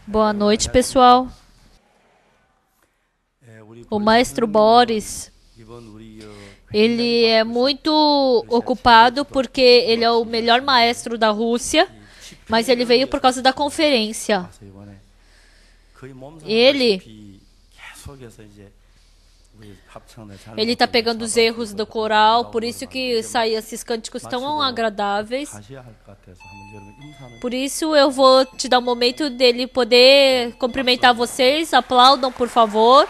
Boa noite, pessoal. O maestro Boris, ele é muito ocupado porque ele é o melhor maestro da Rússia, mas ele veio por causa da conferência. Ele está pegando os erros do coral, por isso que saem esses cânticos tão agradáveis. Por isso eu vou te dar um momento dele poder cumprimentar vocês. Aplaudam, por favor.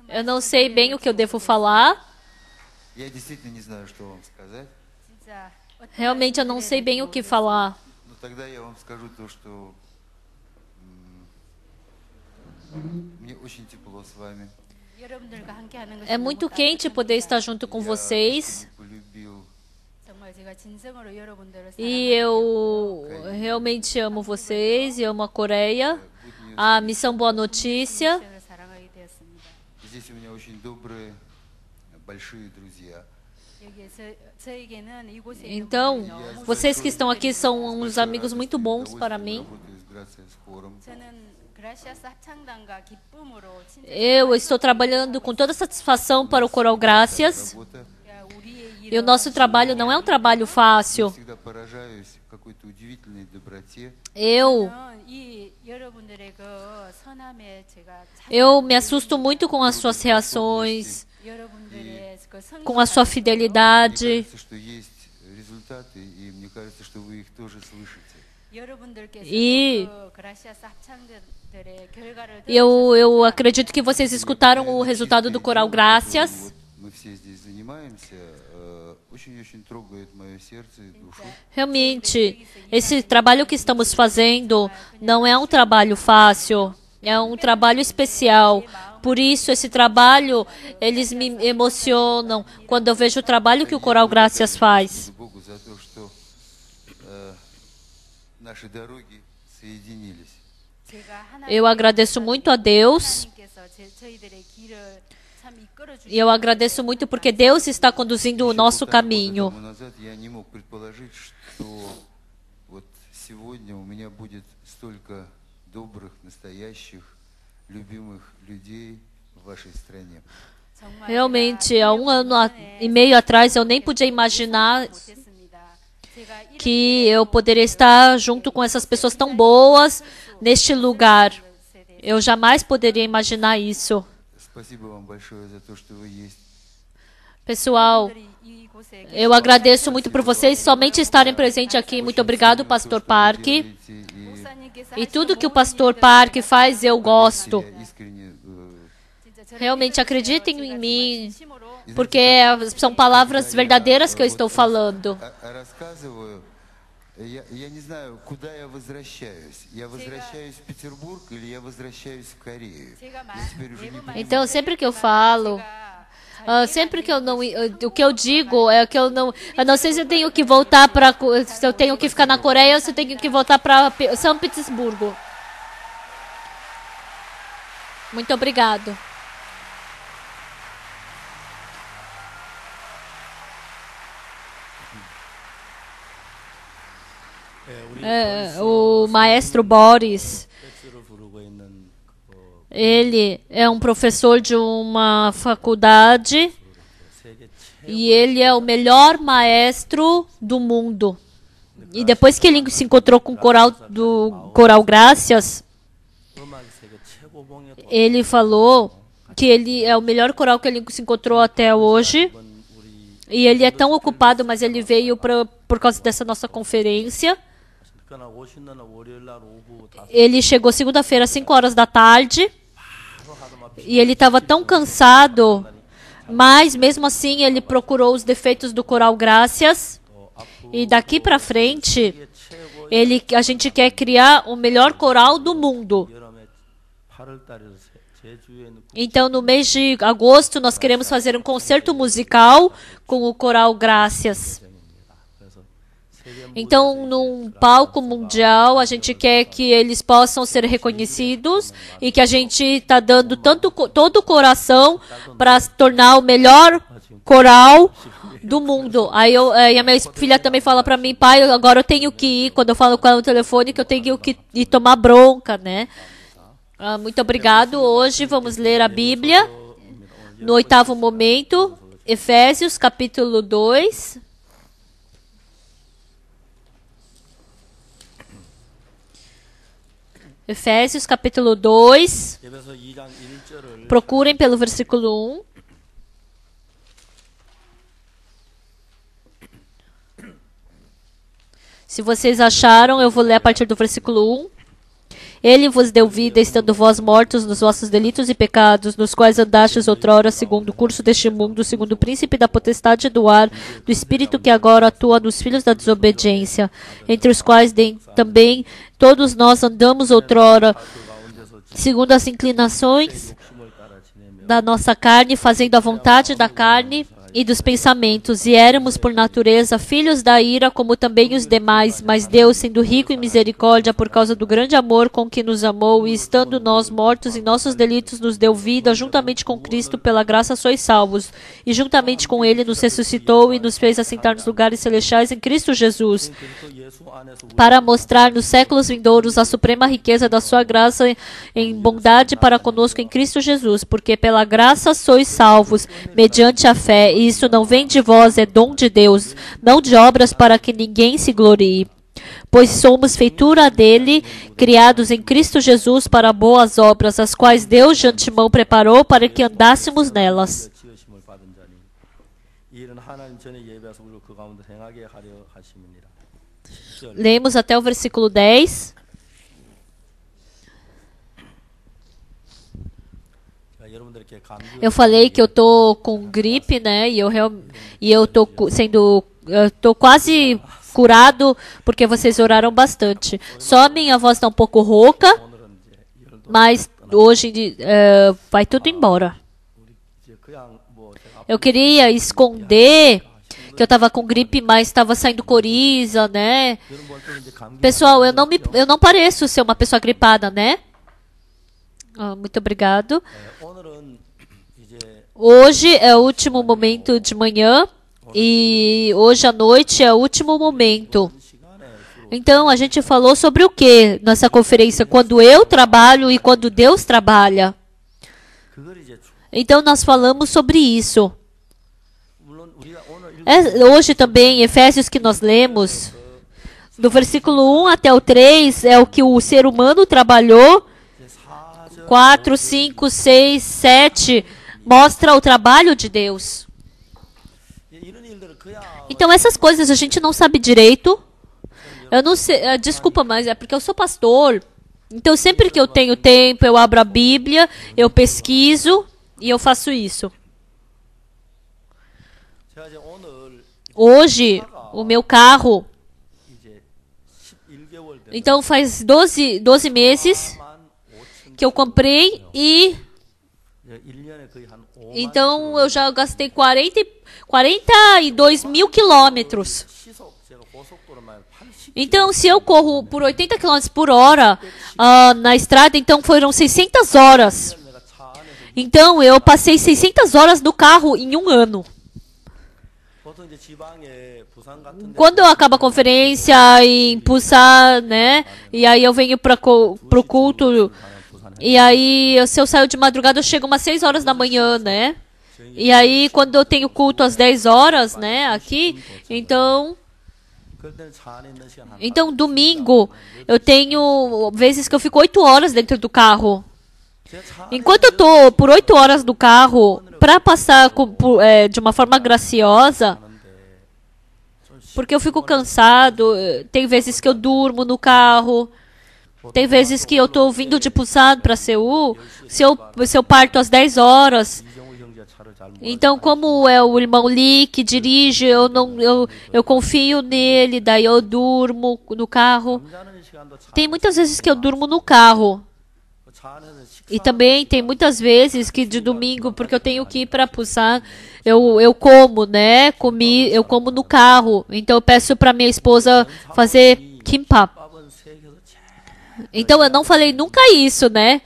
Eu não sei bem o que eu devo falar. Realmente eu não sei bem o que falar. É muito quente poder estar junto com vocês. E eu realmente amo vocês e amo a Coreia. A missão Boa Notícia. Então, vocês que estão aqui são uns amigos muito bons para mim. Eu estou trabalhando com toda satisfação para o Coral Graças. E o nosso trabalho não é um trabalho fácil. Eu me assusto muito com as suas reações, com a sua fidelidade. E eu acredito que vocês escutaram o resultado do Coral Graças. Realmente, esse trabalho que estamos fazendo não é um trabalho fácil, é um trabalho especial. Por isso, esse trabalho, eles me emocionam quando eu vejo o trabalho que o Coral Graças faz. Eu agradeço muito a Deus. E eu agradeço muito porque Deus está conduzindo o nosso caminho. Realmente, há 1 ano e meio atrás, eu nem podia imaginar que eu poderia estar junto com essas pessoas tão boas neste lugar. Eu jamais poderia imaginar isso. Pessoal, eu agradeço muito por vocês somente estarem presentes aqui. Muito obrigado, Pastor Park. E tudo que o Pastor Park faz, eu gosto. Realmente acreditem em mim, porque são palavras verdadeiras que eu estou falando. Então, sempre que eu falo, sempre que eu não, o que eu digo é que eu não sei se eu tenho que voltar para, se eu tenho que ficar na Coreia ou se eu tenho que voltar para São Petersburgo. Muito obrigado. O maestro Boris, ele é um professor de uma faculdade e ele é o melhor maestro do mundo. E depois que ele se encontrou com o Coral Graças, ele falou que ele é o melhor coral que ele se encontrou até hoje. E ele é tão ocupado, mas ele veio por causa dessa nossa conferência. Ele chegou segunda-feira às 5 horas da tarde e ele estava tão cansado, mas mesmo assim ele procurou os defeitos do Coral Graças e daqui para frente a gente quer criar o melhor coral do mundo. Então no mês de agosto nós queremos fazer um concerto musical com o Coral Graças. Então, num palco mundial, a gente quer que eles possam ser reconhecidos e que a gente está dando todo o coração para se tornar o melhor coral do mundo. Aí a minha filha também fala para mim, pai, agora eu tenho que ir, quando eu falo com ela no telefone, que eu tenho que ir tomar bronca, né? Muito obrigado. Hoje vamos ler a Bíblia no 8º momento, Efésios capítulo 2. Efésios capítulo 2. Procurem pelo versículo 1. Se vocês acharam, eu vou ler a partir do versículo 1. Ele vos deu vida, estando vós mortos nos vossos delitos e pecados, nos quais andastes outrora, segundo o curso deste mundo, segundo o príncipe da potestade do ar, do espírito que agora atua nos filhos da desobediência, entre os quais também todos nós andamos outrora, segundo as inclinações da nossa carne, fazendo a vontade da carne e dos pensamentos, e éramos por natureza filhos da ira, como também os demais, mas Deus, sendo rico em misericórdia, por causa do grande amor com que nos amou, e estando nós mortos em nossos delitos, nos deu vida, juntamente com Cristo, pela graça sois salvos, e juntamente com Ele nos ressuscitou e nos fez assentar nos lugares celestiais em Cristo Jesus, para mostrar nos séculos vindouros a suprema riqueza da sua graça em bondade para conosco em Cristo Jesus, porque pela graça sois salvos, mediante a fé, e isso não vem de vós, é dom de Deus, não de obras para que ninguém se glorie. Pois somos feitura dele, criados em Cristo Jesus para boas obras, as quais Deus de antemão preparou para que andássemos nelas. Lemos até o versículo 10. Eu falei que eu tô com gripe, né? E eu tô quase curado porque vocês oraram bastante. Só a minha voz tá um pouco rouca, mas hoje vai tudo embora. Eu queria esconder que eu estava com gripe, mas estava saindo coriza, né? Pessoal, eu não pareço ser uma pessoa gripada, né? Muito obrigado. Hoje é o último momento de manhã e hoje à noite é o último momento. Então, a gente falou sobre o que nessa conferência? Quando eu trabalho e quando Deus trabalha. Então, nós falamos sobre isso. Hoje também, Efésios que nós lemos, do versículo 1 até o 3, é o que o ser humano trabalhou. 4, 5, 6, 7 mostra o trabalho de Deus. Então, essas coisas a gente não sabe direito. Eu não sei, desculpa, mas é porque eu sou pastor. Então, sempre que eu tenho tempo, eu abro a Bíblia, eu pesquiso e eu faço isso. Hoje, o meu carro... Então, faz 12 meses que eu comprei e... Então, eu já gastei 42 mil quilômetros. Então, se eu corro por 80 km por hora na estrada, então foram 600 horas. Então, eu passei 600 horas no carro em um ano. Quando acaba a conferência em Busan, né? E aí eu venho para o culto. E aí, se eu saio de madrugada, eu chego umas 6 horas da manhã, né? E aí, quando eu tenho culto às 10 horas, né? Aqui, então, domingo, eu tenho vezes que eu fico 8 horas dentro do carro. Enquanto eu tô por 8 horas no carro, para passar de uma forma graciosa, porque eu fico cansado, tem vezes que eu durmo no carro, tem vezes que eu tô vindo de Busan para Seul, se eu parto às 10 horas, então como é o irmão Lee que dirige, eu confio nele, daí eu durmo no carro. Tem muitas vezes que eu durmo no carro. E também tem muitas vezes que de domingo, porque eu tenho que ir para Busan, eu como, né? Eu como no carro. Então eu peço para minha esposa fazer kimbap. Então eu não falei nunca isso, né?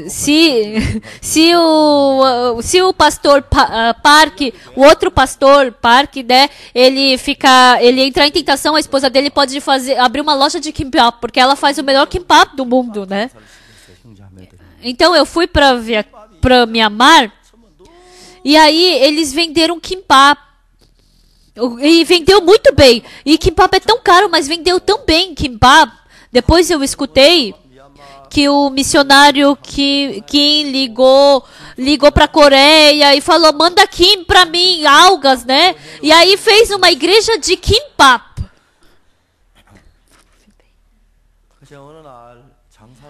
Se o pastor Park, o outro pastor Park, né, ele entrar em tentação, a esposa dele pode abrir uma loja de kimbap, porque ela faz o melhor kimbap do mundo, né? Então eu fui para Myanmar e aí eles venderam kimbap. E vendeu muito bem. E kimbap é tão caro, mas vendeu tão bem kimbap. Depois eu escutei que o missionário Kim ligou para a Coreia e falou: manda Kim para mim, algas, né? E aí fez uma igreja de kimbap.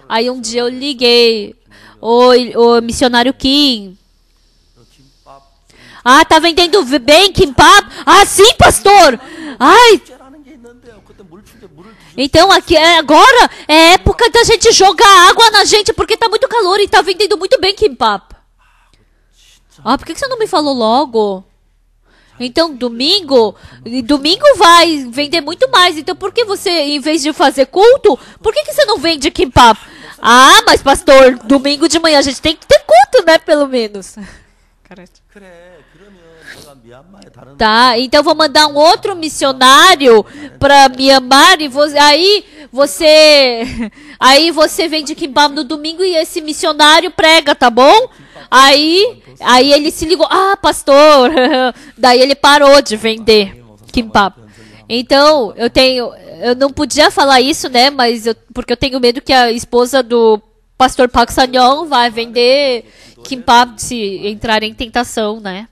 Aí um dia eu liguei: o missionário Kim. Ah, tá vendendo bem kimbap? Ah, sim, pastor! Ai! Então aqui agora é época da gente jogar água na gente, porque tá muito calor e tá vendendo muito bem kimbap. Ah, por que você não me falou logo? Então domingo vai vender muito mais. Então por que você, em vez de fazer culto, por que você não vende kimbap? Ah, mas pastor, domingo de manhã a gente tem que ter culto, né, pelo menos. Tá, então vou mandar um outro missionário para Myanmar e aí você vende kimbap no domingo e esse missionário prega, tá bom? Aí ele se ligou: ah, pastor. Daí ele parou de vender kimbap. Então eu não podia falar isso, né? Mas porque eu tenho medo que a esposa do pastor Park San-young vai vender kimbap se entrar em tentação, né?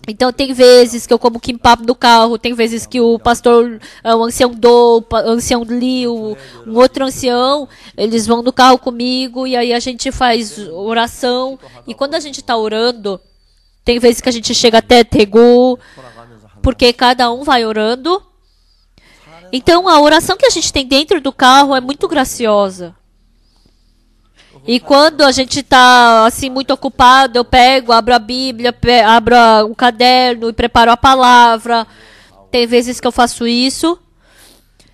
Então tem vezes que eu como kimbap no carro, tem vezes que o pastor, o ancião Do, o ancião Liu, um outro ancião, eles vão no carro comigo e aí a gente faz oração. E quando a gente está orando, tem vezes que a gente chega até Daegu, porque cada um vai orando. Então a oração que a gente tem dentro do carro é muito graciosa. E quando a gente está assim muito ocupado, eu abro a Bíblia, abro o caderno e preparo a palavra. Tem vezes que eu faço isso.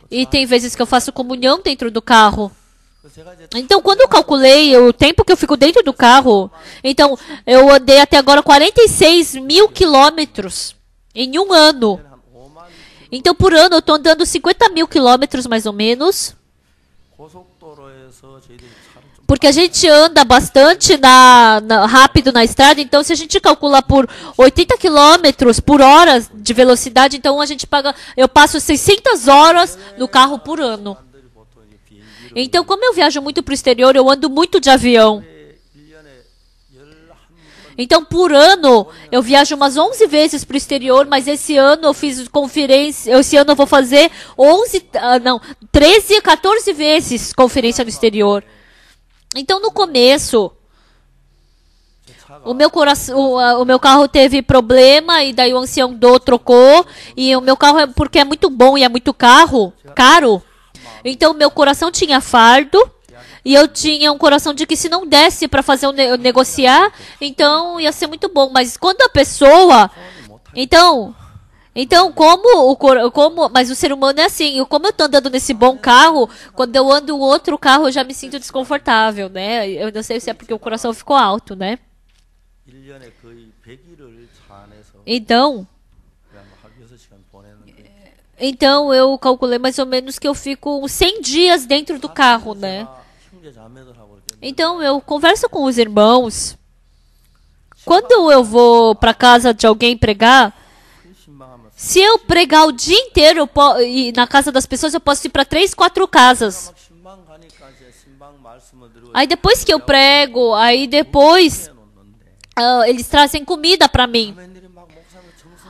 E tem vezes que eu faço comunhão dentro do carro. Então, quando eu calculei o tempo que eu fico dentro do carro, então eu andei até agora 46 mil quilômetros em um ano. Então, por ano, eu estou andando 50 mil quilômetros mais ou menos. Porque a gente anda bastante rápido na estrada, então se a gente calcular por 80 km por hora de velocidade, então eu passo 600 horas no carro por ano. Então, como eu viajo muito para o exterior, eu ando muito de avião. Então, por ano, eu viajo umas 11 vezes para o exterior, mas esse ano eu fiz conferência, esse ano eu vou fazer 13, 14 vezes conferência no exterior. Então, no começo, o meu carro teve problema e daí o ancião Do trocou. E o meu carro, porque é muito bom e é muito caro, então o meu coração tinha fardo. E eu tinha um coração de que se não desse para fazer negociar, então ia ser muito bom. Mas quando a pessoa... mas o ser humano é assim, como eu tô andando nesse bom carro, quando eu ando em outro carro eu já me sinto desconfortável, né? Eu não sei se é porque o coração ficou alto, né? Então eu calculei mais ou menos que eu fico 100 dias dentro do carro, né? Então eu converso com os irmãos. Quando eu vou para casa de alguém pregar, se eu pregar o dia inteiro e na casa das pessoas, eu posso ir para 3, 4 casas. Aí depois que eu prego, eles trazem comida para mim.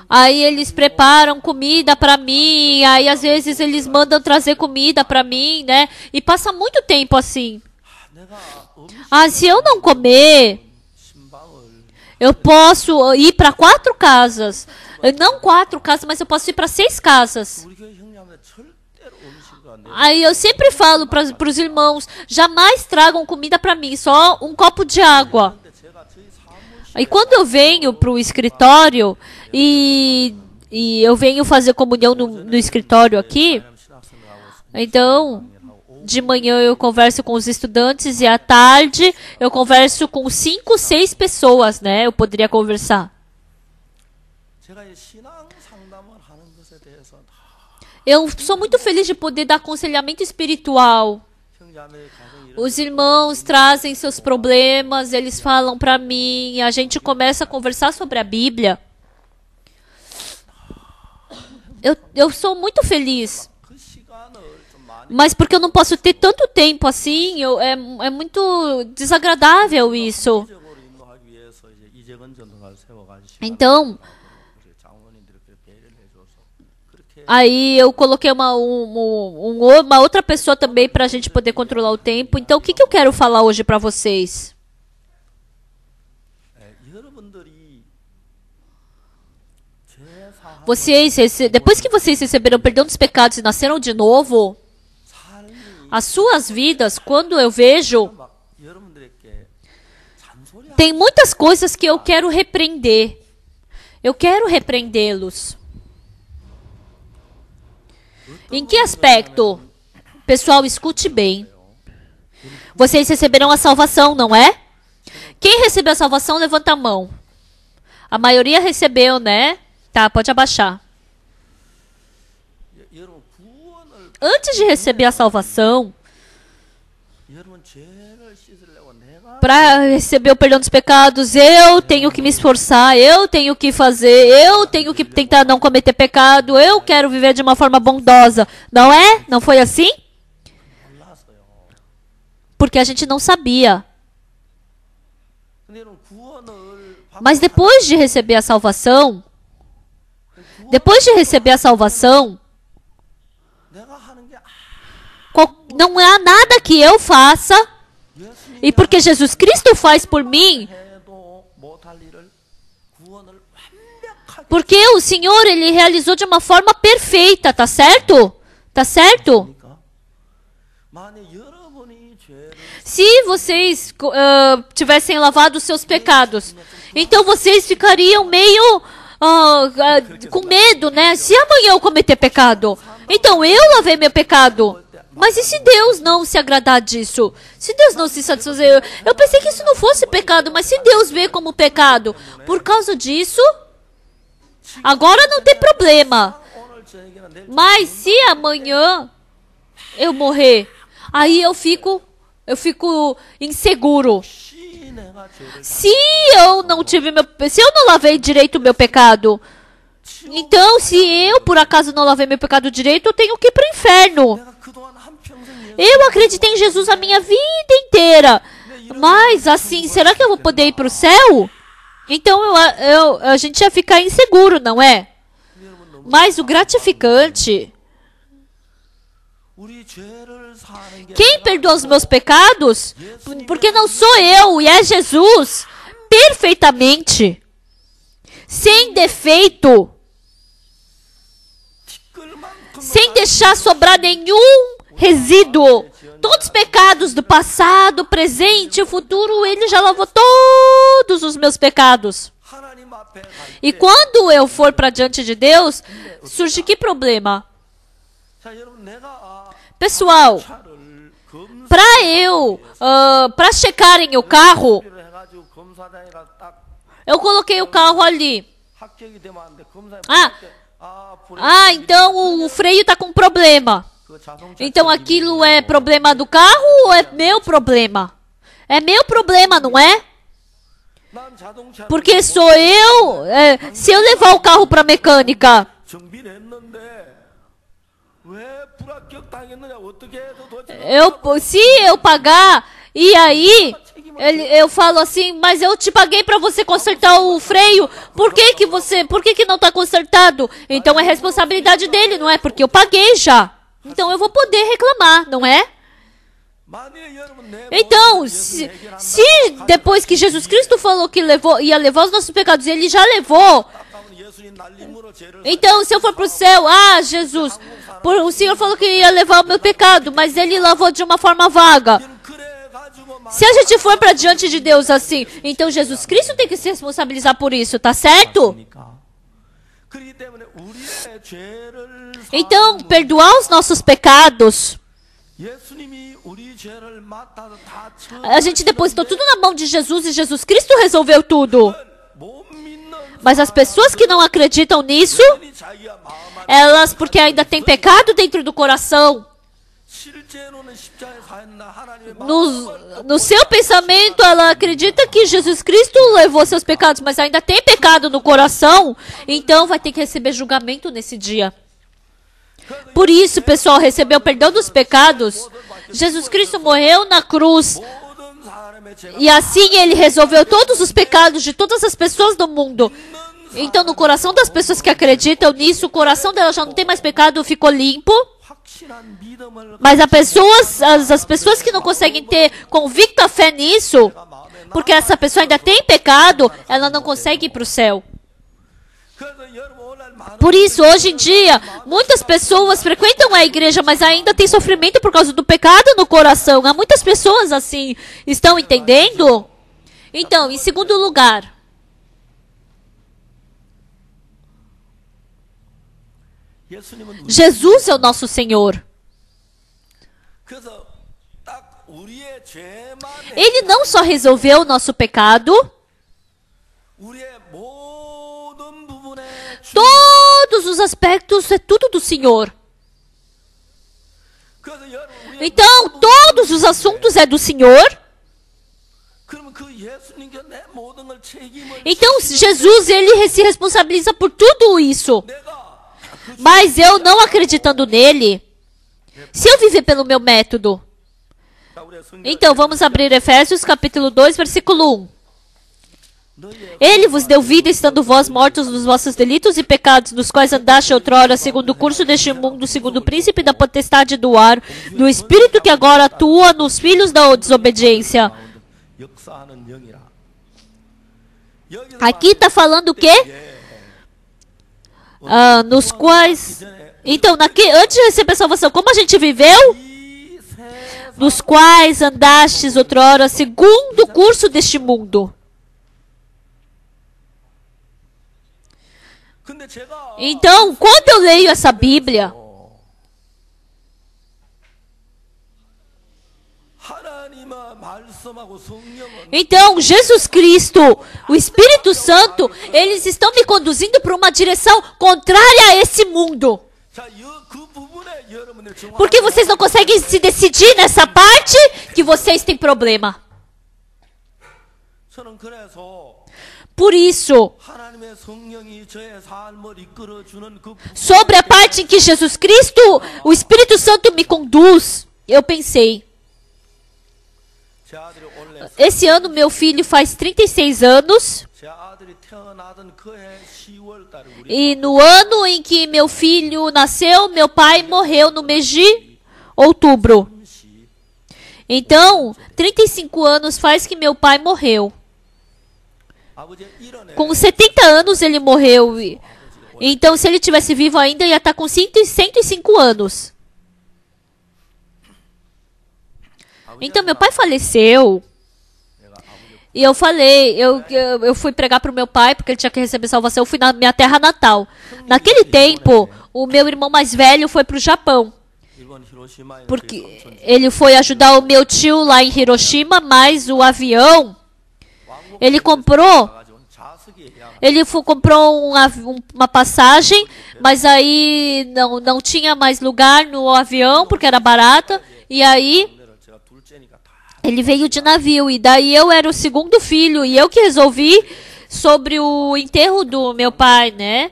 Aí eles preparam comida para mim, aí às vezes eles mandam trazer comida para mim, né? E passa muito tempo assim. Se eu não comer, eu posso ir para 4 casas. Não 4 casas, mas eu posso ir para 6 casas. Aí eu sempre falo para os irmãos, jamais tragam comida para mim, só um copo de água. Aí quando eu venho para o escritório e eu venho fazer comunhão no escritório aqui, então de manhã eu converso com os estudantes e à tarde eu converso com 5, 6 pessoas, né? Eu poderia conversar. Eu sou muito feliz de poder dar aconselhamento espiritual. Os irmãos trazem seus problemas, eles falam para mim, a gente começa a conversar sobre a Bíblia. Eu sou muito feliz. Mas porque eu não posso ter tanto tempo assim, é muito desagradável isso. Então, aí eu coloquei uma outra pessoa também para a gente poder controlar o tempo. Então, o que eu quero falar hoje para vocês? Depois que vocês receberam perdão dos pecados e nasceram de novo, as suas vidas, quando eu vejo, tem muitas coisas que eu quero repreender. Eu quero repreendê-los. Em que aspecto? Pessoal, escute bem. Vocês receberam a salvação, não é? Quem recebeu a salvação, levanta a mão. A maioria recebeu, né? Tá, pode abaixar. Antes de receber a salvação, para receber o perdão dos pecados, eu tenho que me esforçar, eu tenho que fazer, eu tenho que tentar não cometer pecado, eu quero viver de uma forma bondosa. Não é? Não foi assim? Porque a gente não sabia. Mas depois de receber a salvação, não há nada que eu faça, e porque Jesus Cristo faz por mim, porque o Senhor, Ele realizou de uma forma perfeita, tá certo? Tá certo? Se vocês tivessem lavado os seus pecados, então vocês ficariam meio com medo, né? Se amanhã eu cometer pecado, então eu lavei meu pecado. Mas e se Deus não se agradar disso? Se Deus não se satisfazer? Eu pensei que isso não fosse pecado, mas se Deus vê como pecado, por causa disso, agora não tem problema. Mas se amanhã eu morrer, aí eu fico inseguro. Se eu não lavei direito o meu pecado, então se eu por acaso não lavei meu pecado direito, eu tenho que ir para o inferno. Eu acreditei em Jesus a minha vida inteira. Mas assim, será que eu vou poder ir para o céu? Então a gente ia ficar inseguro, não é? Mas o gratificante, quem perdoa os meus pecados? Porque não sou eu, e é Jesus, perfeitamente, sem defeito, sem deixar sobrar nenhum resíduo. Todos os pecados do passado, presente e futuro, Ele já lavou todos os meus pecados. E quando eu for para diante de Deus, surge que problema? Pessoal, para checarem o carro, eu coloquei o carro ali. Então o freio está com problema. Então aquilo é problema do carro ou é meu problema? É meu problema, não é? Porque sou eu. Se eu levar o carro para a mecânica, se eu pagar, e aí eu falo assim, mas eu te paguei para você consertar o freio, por que não está consertado? Então é responsabilidade dele, não é? Porque eu paguei já. Então eu vou poder reclamar, não é? Então, se depois que Jesus Cristo falou que ia levar os nossos pecados, Ele já levou, Então, se eu for para o céu, Jesus, o Senhor falou que ia levar o meu pecado, mas Ele lavou de uma forma vaga. Se a gente for para diante de Deus assim, então Jesus Cristo tem que se responsabilizar por isso, tá certo? Então, perdoar os nossos pecados, a gente depositou tudo na mão de Jesus e Jesus Cristo resolveu tudo. Mas as pessoas que não acreditam nisso, elas, porque ainda tem pecado dentro do coração, no seu pensamento, ela acredita que Jesus Cristo levou seus pecados, mas ainda tem pecado no coração, então vai ter que receber julgamento nesse dia. Por isso, pessoal, receber o perdão dos pecados, Jesus Cristo morreu na cruz, e assim Ele resolveu todos os pecados de todas as pessoas do mundo. Então, no coração das pessoas que acreditam nisso, o coração delas já não tem mais pecado, ficou limpo. Mas as pessoas que não conseguem ter convicta fé nisso, porque essa pessoa ainda tem pecado, ela não consegue ir para o céu. Por isso, hoje em dia, muitas pessoas frequentam a igreja, mas ainda tem sofrimento por causa do pecado no coração. Há muitas pessoas assim, estão entendendo? Então, em segundo lugar, Jesus é o nosso Senhor. Ele não só resolveu o nosso pecado, todos os aspectos é tudo do Senhor. Então, todos os assuntos é do Senhor. Então, Jesus, Ele se responsabiliza por tudo isso. Mas eu não acreditando nele, se eu viver pelo meu método. Então, vamos abrir Efésios capítulo 2, versículo 1. Ele vos deu vida, estando vós mortos nos vossos delitos e pecados, nos quais andaste outrora, segundo o curso deste mundo, segundo o príncipe da potestade do ar, do espírito que agora atua nos filhos da desobediência. Aqui está falando o quê? Nos quais... Então, antes de receber a salvação, como a gente viveu? Nos quais andastes outrora, segundo o curso deste mundo. Então, quando eu leio essa Bíblia, então Jesus Cristo, o Espírito Santo, eles estão me conduzindo para uma direção contrária a esse mundo. Porque vocês não conseguem se decidir nessa parte que vocês têm problema. Por isso, sobre a parte em que Jesus Cristo, o Espírito Santo me conduz, eu pensei, esse ano meu filho faz 36 anos, e no ano em que meu filho nasceu, meu pai morreu no mês de outubro. Então, 35 anos faz que meu pai morreu. Com 70 anos ele morreu. Então, se ele tivesse vivo ainda, ia estar com 105 anos. Então, meu pai faleceu. E eu falei, eu fui pregar para o meu pai, porque ele tinha que receber salvação. Eu fui na minha terra natal. Naquele tempo, o meu irmão mais velho foi para o Japão. Porque ele foi ajudar o meu tio lá em Hiroshima, mas o avião... Ele comprou uma passagem, mas aí não tinha mais lugar no avião, porque era barata, e aí ele veio de navio, e daí eu era o segundo filho, e eu que resolvi sobre o enterro do meu pai, né?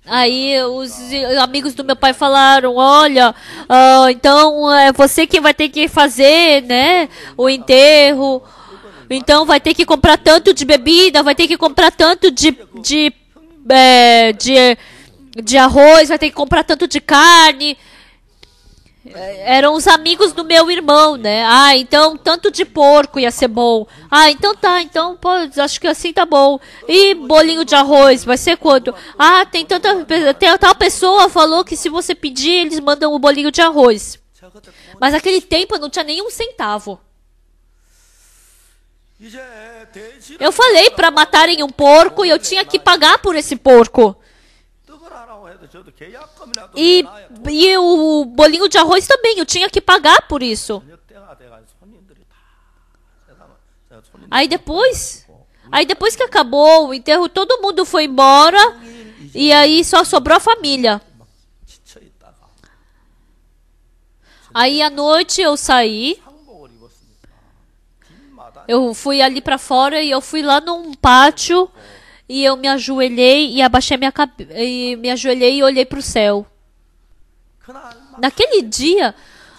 Aí os amigos do meu pai falaram, olha, então é você que vai ter que fazer, né, o enterro. Então vai ter que comprar tanto de bebida, vai ter que comprar tanto de arroz, vai ter que comprar tanto de carne. eram os amigos do meu irmão, né? Ah, então tanto de porco ia ser bom. Ah, então tá, então pô, acho que assim tá bom. E bolinho de arroz, vai ser quanto? Ah, tem tal pessoa falou que se você pedir, eles mandam o bolinho de arroz. Mas naquele tempo eu não tinha nenhum centavo. Eu falei para matarem um porco e eu tinha que pagar por esse porco. E o bolinho de arroz também, eu tinha que pagar por isso. Aí depois que acabou o enterro, todo mundo foi embora e aí só sobrou a família. Aí à noite eu saí, eu fui ali para fora e eu fui lá num pátio e eu me ajoelhei e abaixei minha cabeça e me ajoelhei e olhei para o céu. Naquele dia,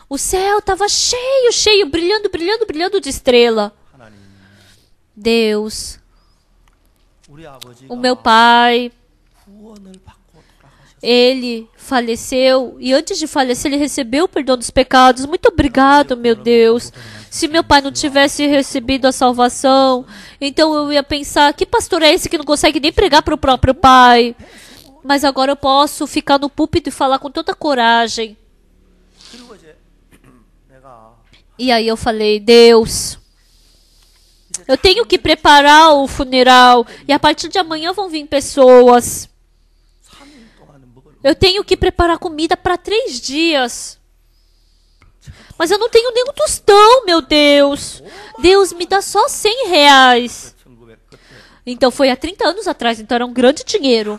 o céu estava cheio, brilhando de estrela. Deus, o meu pai, ele faleceu e antes de falecer ele recebeu o perdão dos pecados. Muito obrigado, meu Deus. Se meu pai não tivesse recebido a salvação, então eu ia pensar, que pastor é esse que não consegue nem pregar para o próprio pai? Mas agora eu posso ficar no púlpito e falar com toda coragem. E aí eu falei, Deus, eu tenho que preparar o funeral e a partir de amanhã vão vir pessoas. Eu tenho que preparar comida para 3 dias. Mas eu não tenho nenhum tostão, meu Deus. Deus, me dá só R$100. Então foi há 30 anos atrás, então era um grande dinheiro.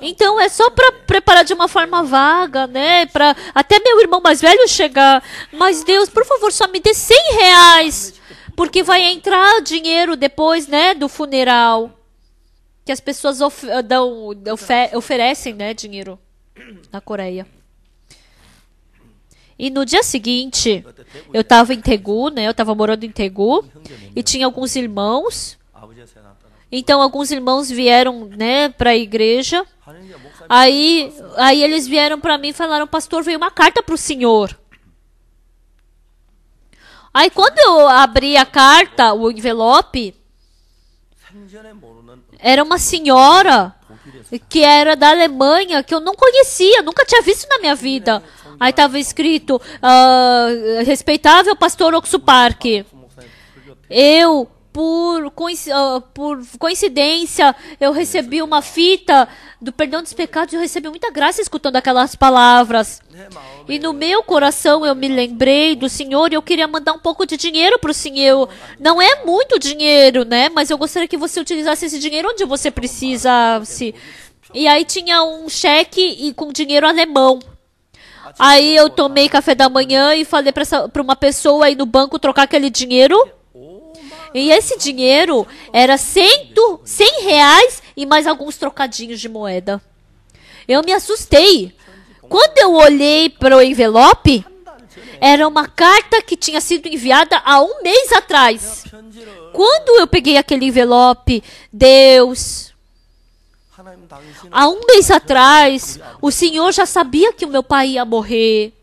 Então é só para preparar de uma forma vaga, né? Para até meu irmão mais velho chegar. Mas Deus, por favor, só me dê R$100. Porque vai entrar dinheiro depois, né, do funeral. Que as pessoas oferecem, né, dinheiro na Coreia. E no dia seguinte, eu estava em Daegu, né? Eu estava morando em Daegu e tinha alguns irmãos. Então alguns irmãos vieram, né, para a igreja. Aí eles vieram para mim e falaram, pastor, veio uma carta para o senhor. Aí quando eu abri a carta, o envelope, era uma senhora que era da Alemanha, que eu não conhecia, nunca tinha visto na minha vida. Aí estava escrito, respeitável pastor Oksu Park. Eu, por coincidência, eu recebi uma fita do perdão dos pecados, eu recebi muita graça escutando aquelas palavras. E no meu coração eu me lembrei do Senhor e eu queria mandar um pouco de dinheiro para o Senhor. Não é muito dinheiro, né? Mas eu gostaria que você utilizasse esse dinheiro onde você precisasse. E aí tinha um cheque com dinheiro alemão. Aí eu tomei café da manhã e falei para uma pessoa aí no banco trocar aquele dinheiro. E esse dinheiro era R$100 e mais alguns trocadinhos de moeda. Eu me assustei. Quando eu olhei para o envelope, era uma carta que tinha sido enviada há 1 mês atrás. Quando eu peguei aquele envelope, Deus, há 1 mês atrás, o Senhor já sabia que o meu pai ia morrer.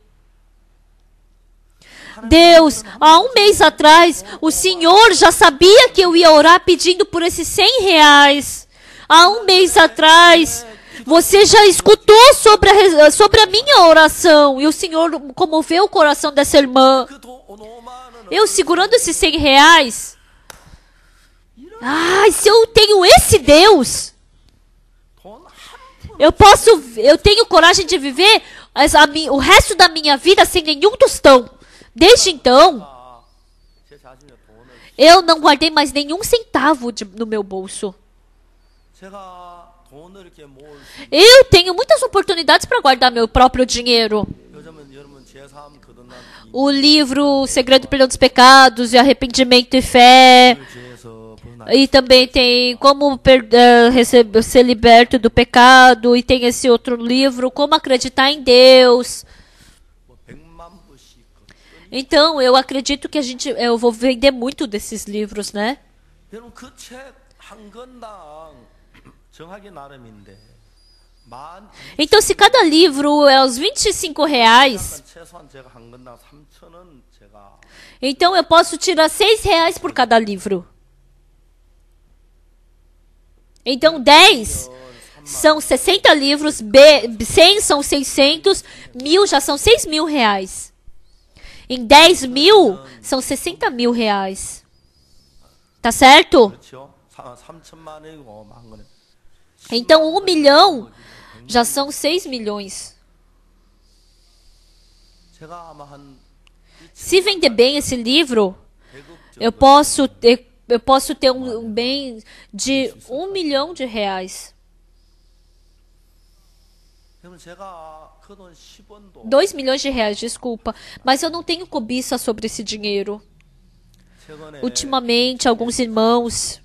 Deus, há 1 mês atrás, o Senhor já sabia que eu ia orar pedindo por esses R$100. Há 1 mês atrás, você já escutou sobre a minha oração e o Senhor comoveu o coração dessa irmã. Eu segurando esses R$100. Ai, se eu tenho esse Deus, eu tenho coragem de viver o resto da minha vida sem nenhum tostão. Desde então, eu não guardei mais nenhum centavo no meu bolso. Eu tenho muitas oportunidades para guardar meu próprio dinheiro. O livro O Segredo do Perdão dos Pecados e Arrependimento e Fé. E também tem Como Ser Liberto do Pecado. E tem esse outro livro, Como Acreditar em Deus. Então, eu acredito que eu vou vender muito desses livros, né? Então, se cada livro é uns R$ 25, 최소한 제가 한 건당 3,000원 제가 então eu posso tirar R$ 6 por cada livro. Então, 10 são 60 livros, 100 são 600, 1.000 já são R$ 6.000. Em 10.000 são R$ 60.000. Tá certo? 그렇죠? 3천만 원이고 한 거는 Então, 1 milhão já são 6 milhões. 제가 아마 한 Se vender bem esse livro, 100억 eu posso ter um bem de R$ 1 milhão. 그러면 제가 그 돈 10원도 2 milhões de reais, desculpa. Mas eu não tenho cobiça sobre esse dinheiro. 최근에 Ultimamente, alguns irmãos,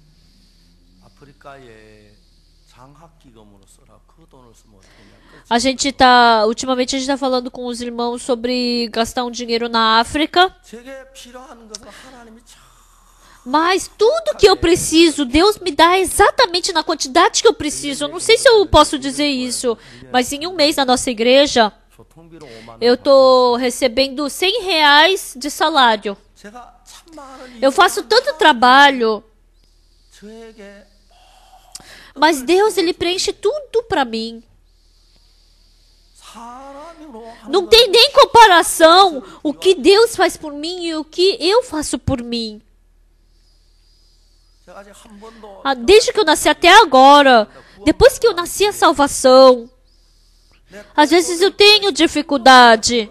아프리카에 장학 기금으로 써라 그 돈을 쓰면 어떻겠냐. ultimamente a gente tá falando com os irmãos sobre gastar um dinheiro na África. 제게 필요한 것은 하나님이 참 Mas tudo que eu preciso, Deus me dá exatamente na quantidade que eu preciso. Eu não sei se eu posso dizer isso, mas em um mês na nossa igreja, 교통비로 5만 eu tô recebendo R$ 100 de salário. 제가 천만 원이 Eu faço tanto trabalho, 저에게 mas Deus, Ele preenche tudo para mim. 사람으로 하는 Não tem nem comparação o que Deus faz por mim e o que eu faço por mim. 제가 아직 한 번도 Desde que eu nasci até agora, depois que eu nasci a salvação, às vezes eu tenho dificuldade,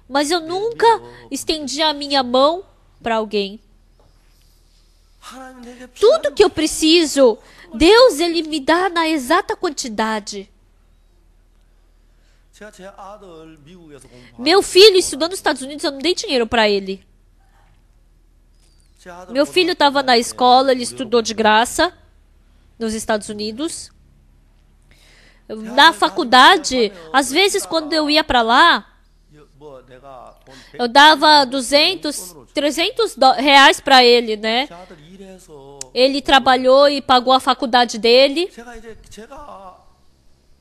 mas eu nunca estendi a minha mão para alguém. 하나님 내게 Tudo que eu preciso, Deus, Ele me dá na exata quantidade. 제가 제 아들 미국에서 공부하고 Meu filho estudando nos Estados Unidos, eu não dei dinheiro para ele. 제 아들 Meu filho estava na escola, ele estudou de graça nos Estados Unidos. Na faculdade, às vezes quando eu ia para lá, 뭐 내가 돈 eu dava 200, 300 reais para ele, né? 제 아들 일해서 Ele trabalhou e pagou a faculdade dele. 제가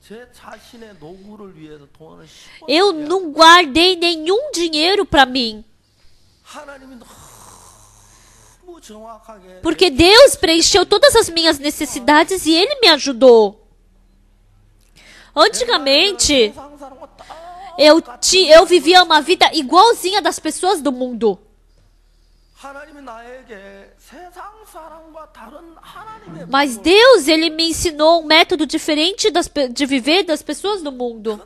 제 자신의 노후를 위해서 돈을 10원 Eu não guardei nenhum dinheiro para mim, 하나님이 너무 정확하게 porque Deus preencheu todas as minhas necessidades e Ele me ajudou. Antigamente, 세상 사람과 딱 eu vivia uma vida igualzinha das pessoas do mundo. 하나님이 나에게 세상 사람과 다른 하나님의 Mas Deus, Ele me ensinou um método diferente de viver das pessoas do mundo.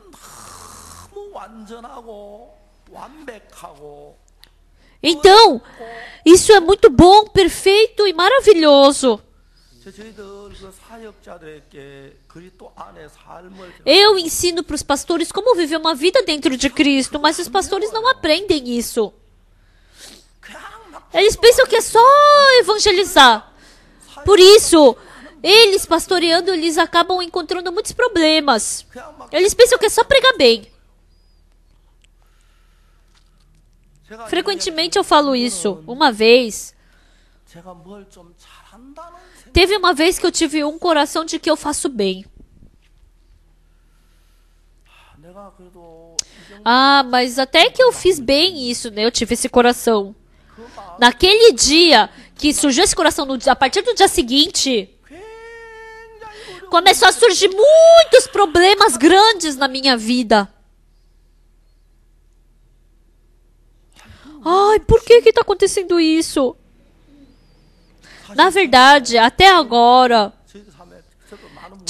너무 완전하고 완벽하고 Então, isso é muito bom, perfeito e maravilhoso. 저희들 그 사역자들에게 그리스도 안에 삶을 Eu ensino para os pastores como viver uma vida dentro de Cristo, mas os pastores não aprendem isso. 그냥 막 Eles pensam que é só evangelizar. Por isso, eles pastoreando, eles acabam encontrando muitos problemas. 그냥 막 Eles pensam que é só pregar bem. 제가 Frequentemente eu falo isso. Uma vez, 제가 뭘 좀 잘한다는 생각 teve uma vez que eu tive um coração de que eu faço bem. 내가 그래도 이 정도 Mas até que eu fiz bem isso, né? Eu tive esse coração. 그 마음 Naquele dia que surgiu esse coração, a partir do dia seguinte, 굉장히 어려워 começou a surgir muitos problemas grandes na minha vida. Ai, por que está acontecendo isso? Na verdade, até agora, 저희들 삶에 저도 많은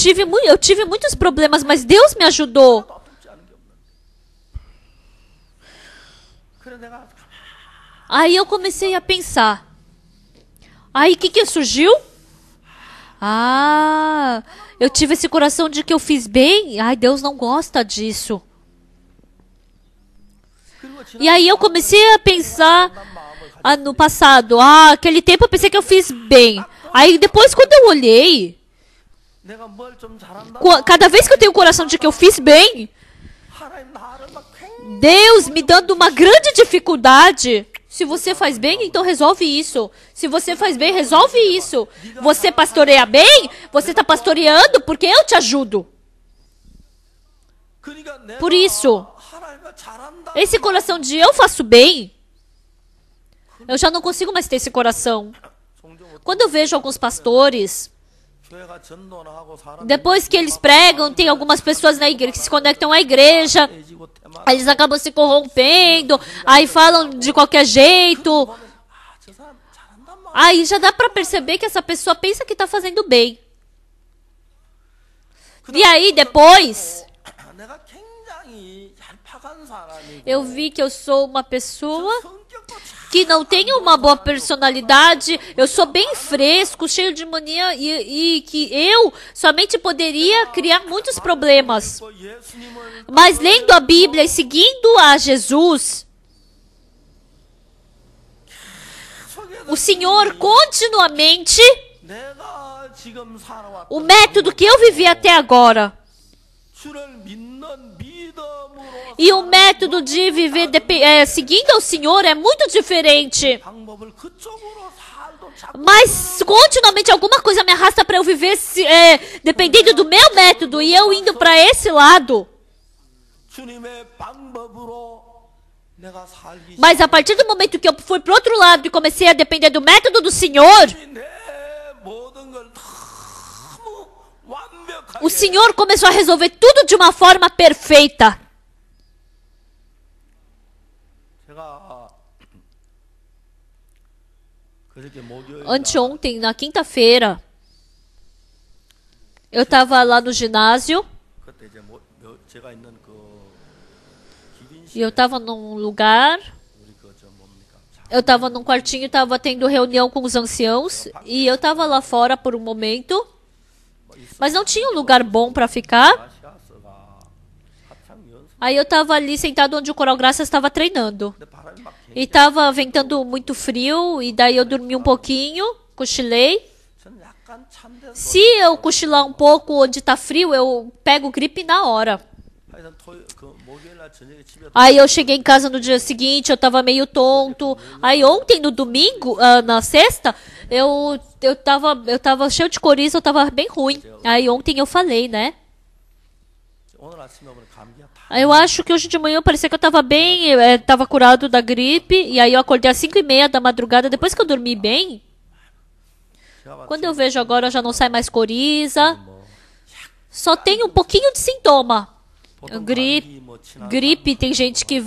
eu tive muitos problemas, mas Deus me ajudou. 없지 않은 게 없는 그래 내가 Aí eu comecei a pensar. Aí o que surgiu? Eu tive esse coração de que eu fiz bem. Ai, Deus não gosta disso. 그리고 E aí eu comecei a pensar 마음을 no passado. Aquele tempo eu pensei que eu fiz bem. Aí depois quando eu olhei, 내가 뭘 좀 잘한다 cada vez que eu tenho o coração de que eu fiz bem, 하나님 나를 막 굉장히 Deus me dando uma grande dificuldade. Se você faz bem, então resolve isso. Se você faz bem, resolve isso. Você pastoreia bem, você está pastoreando porque eu te ajudo. Por isso, esse coração de eu faço bem, eu já não consigo mais ter esse coração. Quando eu vejo alguns pastores, depois que eles pregam, tem algumas pessoas na igreja que se conectam à igreja, eles acabam se corrompendo, aí falam de qualquer jeito. Aí já dá para perceber que essa pessoa pensa que está fazendo bem. E aí depois, eu vi que eu sou uma pessoa que não tem uma boa personalidade, eu sou bem fresco, cheio de mania e que eu somente poderia criar muitos problemas. Mas lendo a Bíblia e seguindo a Jesus, o Senhor continuamente, o método que eu vivi até agora, e o método de viver seguindo ao Senhor é muito diferente. Mas continuamente alguma coisa me arrasta para eu viver dependendo do meu método e eu indo para esse lado. Mas a partir do momento que eu fui para o outro lado e comecei a depender do método do Senhor, o Senhor começou a resolver tudo de uma forma perfeita. Anteontem, na quinta-feira, eu estava lá no ginásio e eu estava num lugar, eu estava num quartinho, estava tendo reunião com os anciãos e eu estava lá fora por um momento, mas não tinha um lugar bom para ficar. Aí eu estava ali sentado onde o Coral Graças estava treinando. E estava ventando muito frio, e daí eu dormi um pouquinho, cochilei. Se eu cochilar um pouco onde está frio, eu pego gripe na hora. Aí eu cheguei em casa no dia seguinte, eu estava meio tonto. Aí ontem, no domingo, na sexta, eu tava cheio de coriza, eu estava bem ruim. Aí ontem eu falei, né? Eu acho que hoje de manhã parecia que eu estava bem, estava curado da gripe, e aí eu acordei às 5:30 da madrugada, depois que eu dormi bem. Quando eu vejo agora, já não sai mais coriza, só tem um pouquinho de sintoma. Gripe, tem gente que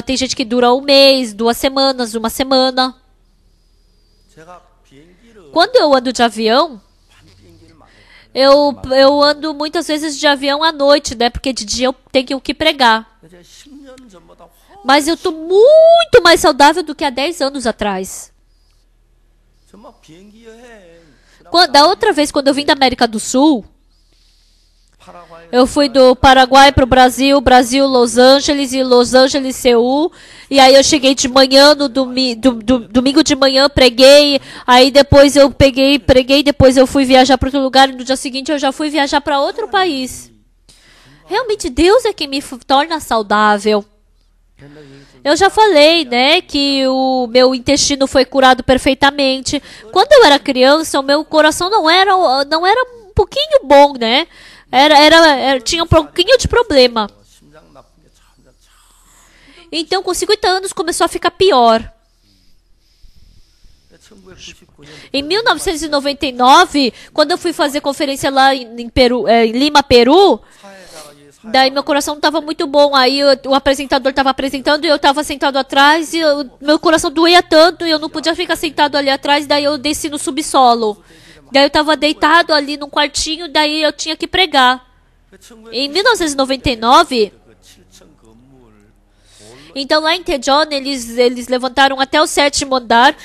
tem gente que dura um mês, 2 semanas, 1 semana. Quando eu ando de avião, eu ando muitas vezes de avião à noite, né? Porque de dia eu tenho que pregar. Mas eu estou muito mais saudável do que há 10 anos atrás. Da outra vez, quando eu vim da América do Sul, eu fui do Paraguai para o Brasil, Los Angeles, e Los Angeles, Seul. E aí eu cheguei de manhã, no domingo de manhã, preguei. Aí depois eu preguei, depois eu fui viajar para outro lugar. E no dia seguinte eu já fui viajar para outro país. Realmente Deus é quem me torna saudável. Eu já falei, né, que o meu intestino foi curado perfeitamente. Quando eu era criança, o meu coração não era um pouquinho bom, né? Tinha um pouquinho de problema. Então, com 50 anos, começou a ficar pior. Em 1999, quando eu fui fazer conferência lá em Lima, Peru, daí meu coração não estava muito bom. Aí o apresentador estava apresentando e eu estava sentado atrás e meu coração doía tanto e eu não podia ficar sentado ali atrás. Daí eu desci no subsolo. Daí eu estava deitado ali num quartinho, daí eu tinha que pregar. Em 1999, então lá em Daejeon, eles levantaram até o 7º andar.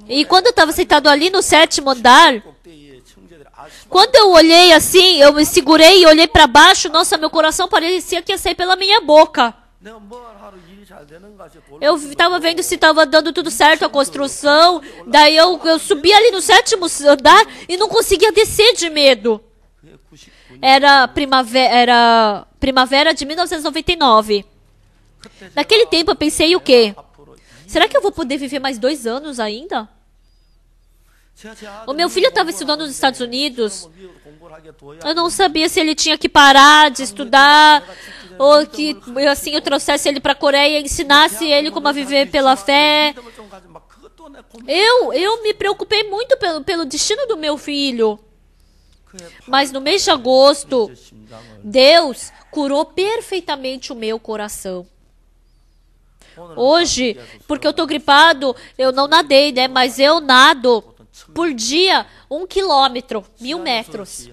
E quando eu estava sentado ali no 7º andar, quando eu olhei assim, eu me segurei e olhei para baixo, nossa, meu coração parecia que ia sair pela minha boca. Eu estava vendo se estava dando tudo certo a construção. Daí eu subi ali no 7º andar e não conseguia descer de medo. Era primavera de 1999. Naquele tempo eu pensei o quê? Será que eu vou poder viver mais 2 anos ainda? O meu filho estava estudando nos Estados Unidos. Eu não sabia se ele tinha que parar de estudar ou que assim eu trouxesse ele para a Coreia e ensinasse ele como a viver pela fé. Eu me preocupei muito pelo destino do meu filho. Mas no mês de agosto, Deus curou perfeitamente o meu coração. Hoje, porque eu estou gripado, eu não nadei, né? Mas eu nado por dia 1 quilômetro, 1000 metros.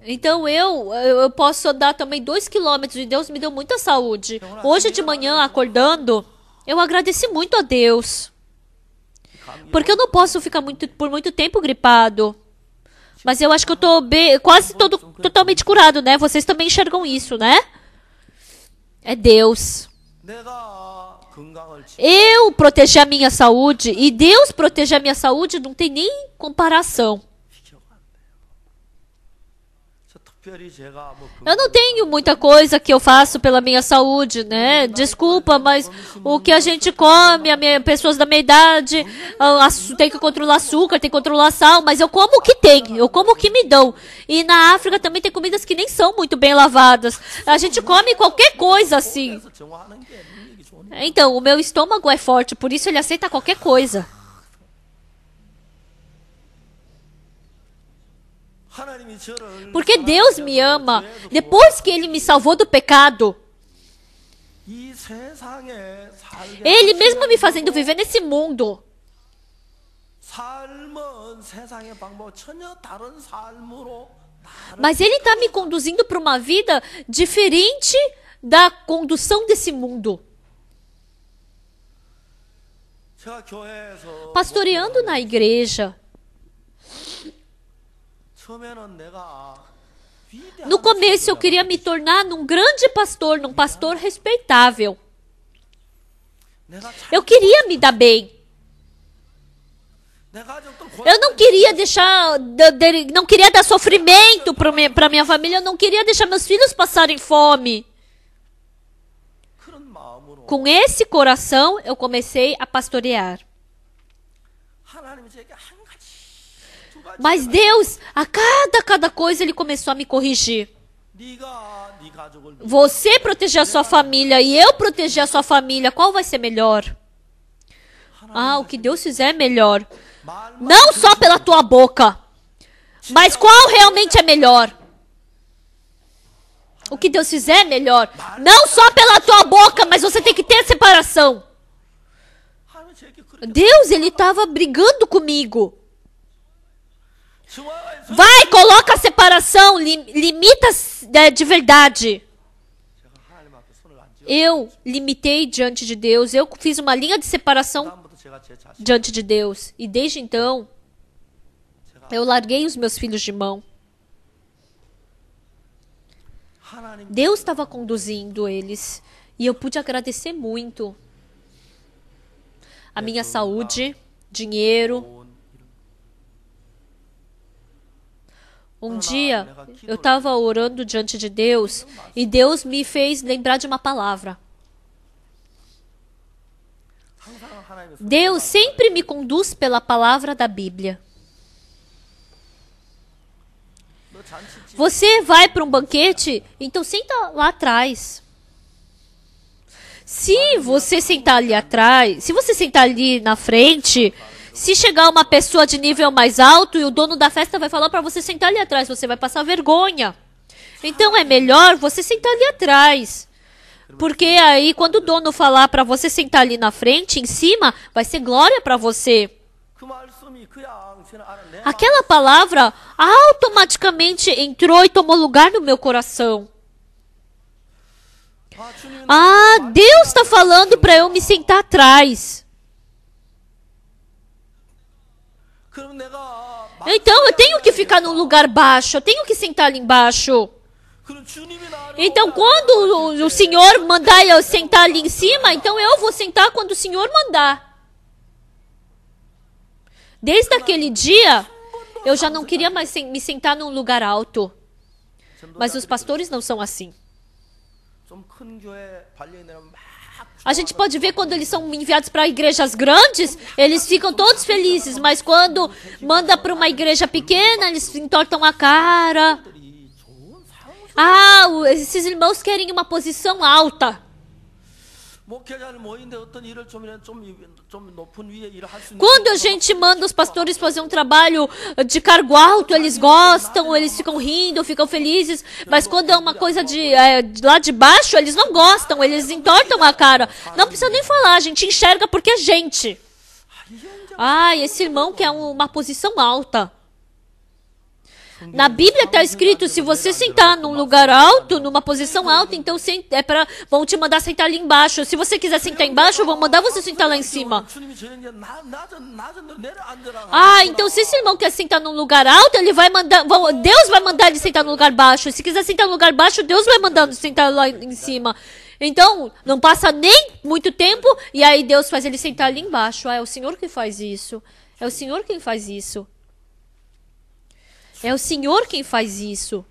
Então eu posso andar também 2 quilômetros e Deus me deu muita saúde. Hoje de manhã, acordando, eu agradeci muito a Deus. Porque eu não posso ficar por muito tempo gripado. Mas eu acho que eu estou quase totalmente curado, né? Vocês também enxergam isso, né? É Deus. Eu proteger a minha saúde e Deus proteger a minha saúde não tem nem comparação. Eu não tenho muita coisa que eu faço pela minha saúde, né? Desculpa, mas o que a gente come, pessoas da minha idade, tem que controlar açúcar, tem que controlar sal, mas eu como o que tem, eu como o que me dão. E na África também tem comidas que nem são muito bem lavadas. A gente come qualquer coisa assim. Então, o meu estômago é forte, por isso ele aceita qualquer coisa. Porque Deus me ama. Depois que Ele me salvou do pecado, Ele mesmo me fazendo viver nesse mundo, mas Ele está me conduzindo para uma vida diferente da condução desse mundo. Pastoreando na igreja, no começo eu queria me tornar num grande pastor, num pastor respeitável. Eu queria me dar bem. Eu não queria não queria dar sofrimento para minha família, eu não queria deixar meus filhos passarem fome. Com esse coração, eu comecei a pastorear. Mas Deus, a cada coisa, Ele começou a me corrigir. Você proteger a sua família e eu proteger a sua família, qual vai ser melhor? O que Deus fizer é melhor. Não só pela tua boca, mas qual realmente é melhor? O que Deus fizer é melhor. Não só pela tua boca, mas você tem que ter a separação. Deus, Ele estava brigando comigo. Vai, coloca a separação, limita de verdade. Eu limitei diante de Deus, eu fiz uma linha de separação diante de Deus. E desde então, eu larguei os meus filhos de mão. Deus estava conduzindo eles. E eu pude agradecer muito. A minha saúde, dinheiro. Um dia, eu estava orando diante de Deus e Deus me fez lembrar de uma palavra. Deus sempre me conduz pela palavra da Bíblia. Você vai para um banquete, então senta lá atrás. Se você sentar ali atrás, se você sentar ali na frente, se chegar uma pessoa de nível mais alto e o dono da festa vai falar para você sentar ali atrás, você vai passar vergonha. Então é melhor você sentar ali atrás. Porque aí quando o dono falar para você sentar ali na frente, em cima, vai ser glória para você. Aquela palavra automaticamente entrou e tomou lugar no meu coração. Deus está falando para eu me sentar atrás. Então eu tenho que ficar num lugar baixo, eu tenho que sentar ali embaixo. Então quando o Senhor mandar eu sentar ali em cima, então eu vou sentar quando o Senhor mandar. Desde aquele dia, eu já não queria mais me sentar num lugar alto. Mas os pastores não são assim. A gente pode ver quando eles são enviados para igrejas grandes, eles ficam todos felizes, mas quando manda para uma igreja pequena, eles entortam a cara. Ah, esses irmãos querem uma posição alta. Quando a gente manda os pastores fazer um trabalho de cargo alto, eles gostam, eles ficam rindo, ficam felizes. Mas quando é uma coisa de lá de baixo, eles não gostam, eles entortam a cara. Não precisa nem falar, a gente enxerga porque é gente. Ah, esse irmão quer uma posição alta. Na Bíblia está escrito, se você sentar num lugar alto, numa posição alta, então vão te mandar sentar ali embaixo. Se você quiser sentar embaixo, vão mandar você sentar lá em cima. Ah, então se esse irmão quer sentar num lugar alto, ele vai mandar, Deus vai mandar ele sentar num lugar baixo. Se quiser sentar num lugar baixo, Deus vai mandar ele sentar lá em cima. Então, não passa nem muito tempo, e aí Deus faz ele sentar ali embaixo. Ah, é o Senhor que faz isso. É o Senhor quem faz isso. É o Senhor quem faz isso.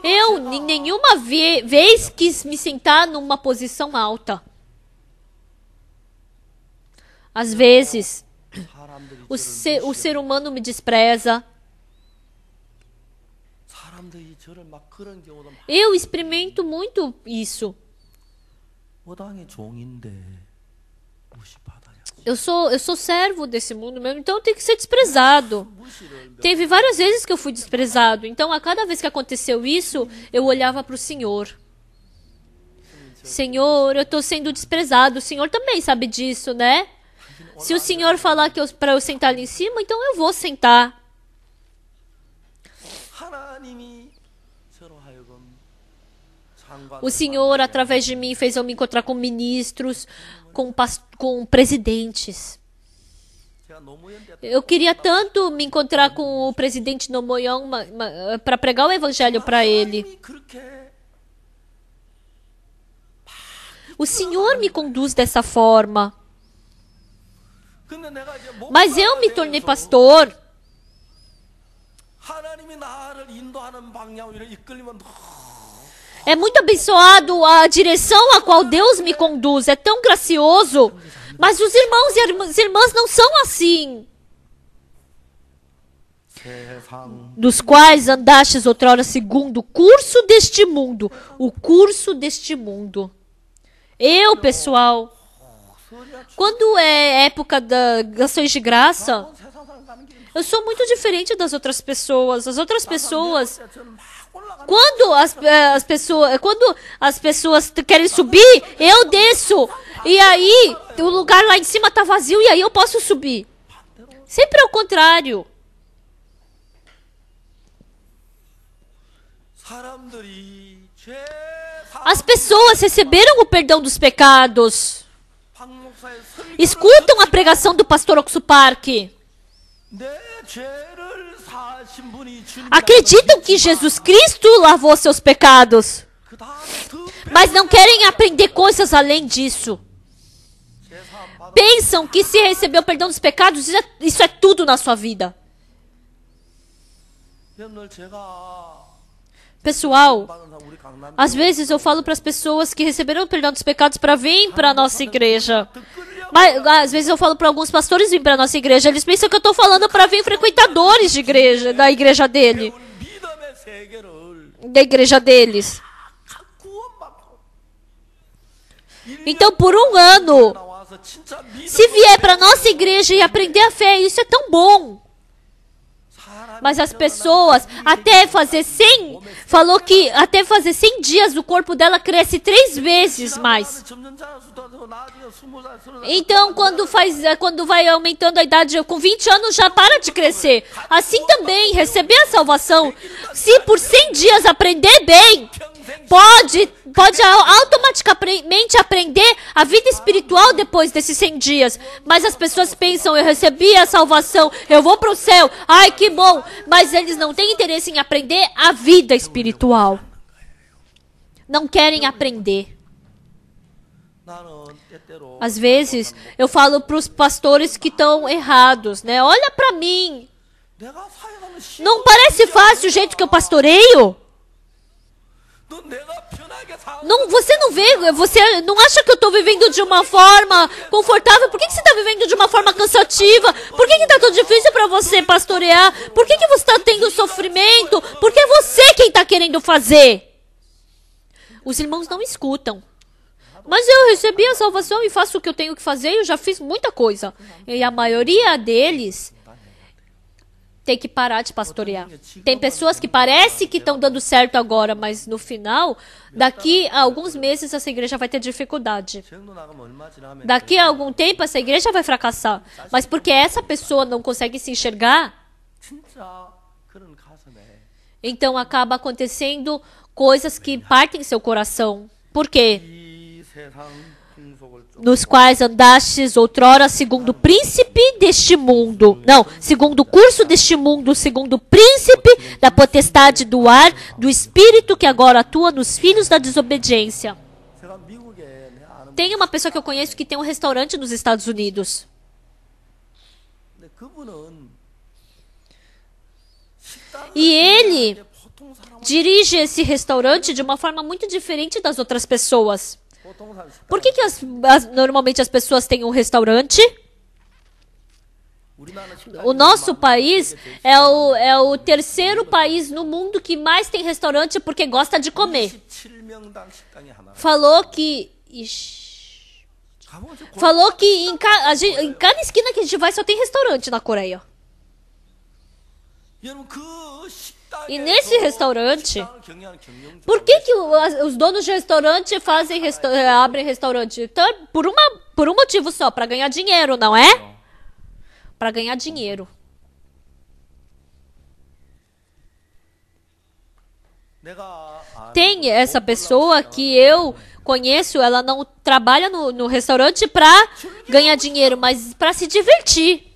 Eu, em nenhuma vez, quis me sentar numa posição alta. Às vezes, o ser humano me despreza. Eu experimento muito isso. Eu sou servo desse mundo mesmo, então eu tenho que ser desprezado. Teve várias vezes que eu fui desprezado. Então, a cada vez que aconteceu isso, eu olhava para o Senhor. Senhor, eu estou sendo desprezado. O Senhor também sabe disso, né? Se o Senhor falar para eu sentar ali em cima, então eu vou sentar. O Senhor, através de mim, fez eu me encontrar com ministros, com presidentes. Eu queria tanto me encontrar com o presidente Nomoyong para pregar o evangelho para ele. O Senhor me conduz dessa forma. Mas eu me tornei pastor. É muito abençoado a direção a qual Deus me conduz. É tão gracioso. Mas os irmãos e as irmãs não são assim. Dos quais andastes outrora segundo o curso deste mundo. O curso deste mundo. Eu, pessoal, quando é época das ações de graça, eu sou muito diferente das outras pessoas. As outras pessoas... Quando as pessoas querem subir, eu desço. E aí, o lugar lá em cima está vazio e aí eu posso subir. Sempre ao contrário. As pessoas receberam o perdão dos pecados. Escutam a pregação do pastor Oksupark. Acreditam que Jesus Cristo lavou seus pecados, mas não querem aprender coisas além disso. Pensam que se receber o perdão dos pecados, isso é tudo na sua vida. Pessoal, às vezes eu falo para as pessoas que receberam o perdão dos pecados para vir para a nossa igreja. Mas às vezes eu falo para alguns pastores vir para a nossa igreja. Eles pensam que eu estou falando para vir frequentadores de igreja, da igreja dele. Da igreja deles. Então, por um ano, se vier para a nossa igreja e aprender a fé, isso é tão bom. Mas as pessoas, até fazer 100, falou que até fazer 100 dias o corpo dela cresce 3 vezes mais. Então, quando vai aumentando a idade, com 20 anos já para de crescer. Assim também, receber a salvação, se por 100 dias aprender bem, pode automaticamente aprender a vida espiritual depois desses 100 dias. Mas as pessoas pensam, eu recebi a salvação, eu vou para o céu, ai que bom. Mas eles não têm interesse em aprender a vida espiritual. Não querem aprender. Às vezes, eu falo para os pastores que estão errados, né? Olha para mim. Não parece fácil o jeito que eu pastoreio? Não, você não vê, você não acha que eu estou vivendo de uma forma confortável? Por que você está vivendo de uma forma cansativa? Por que está tão difícil para você pastorear? Por que você está tendo sofrimento? Porque é você quem está querendo fazer. Os irmãos não escutam. Mas eu recebi a salvação e faço o que eu tenho que fazer, eu já fiz muita coisa. E a maioria deles tem que parar de pastorear. Tem pessoas que parece que estão dando certo agora, mas no final, daqui a alguns meses, essa igreja vai ter dificuldade. Daqui a algum tempo, essa igreja vai fracassar. Mas porque essa pessoa não consegue se enxergar, então acaba acontecendo coisas que partem seu coração. Por quê? Nos quais andastes outrora segundo o príncipe deste mundo. Não, segundo o curso deste mundo, segundo o príncipe da potestade do ar, do espírito que agora atua nos filhos da desobediência. Tem uma pessoa que eu conheço que tem um restaurante nos Estados Unidos. E ele dirige esse restaurante de uma forma muito diferente das outras pessoas. Por que normalmente as pessoas têm um restaurante? O nosso país é o terceiro país no mundo que mais tem restaurante porque gosta de comer. Falou que em cada esquina que a gente vai só tem restaurante na Coreia. E nesse restaurante, por que os donos de restaurante abrem restaurante? Então, por um motivo só, para ganhar dinheiro, não é? Para ganhar dinheiro. Tem essa pessoa que eu conheço, ela não trabalha no restaurante para ganhar dinheiro, mas para se divertir.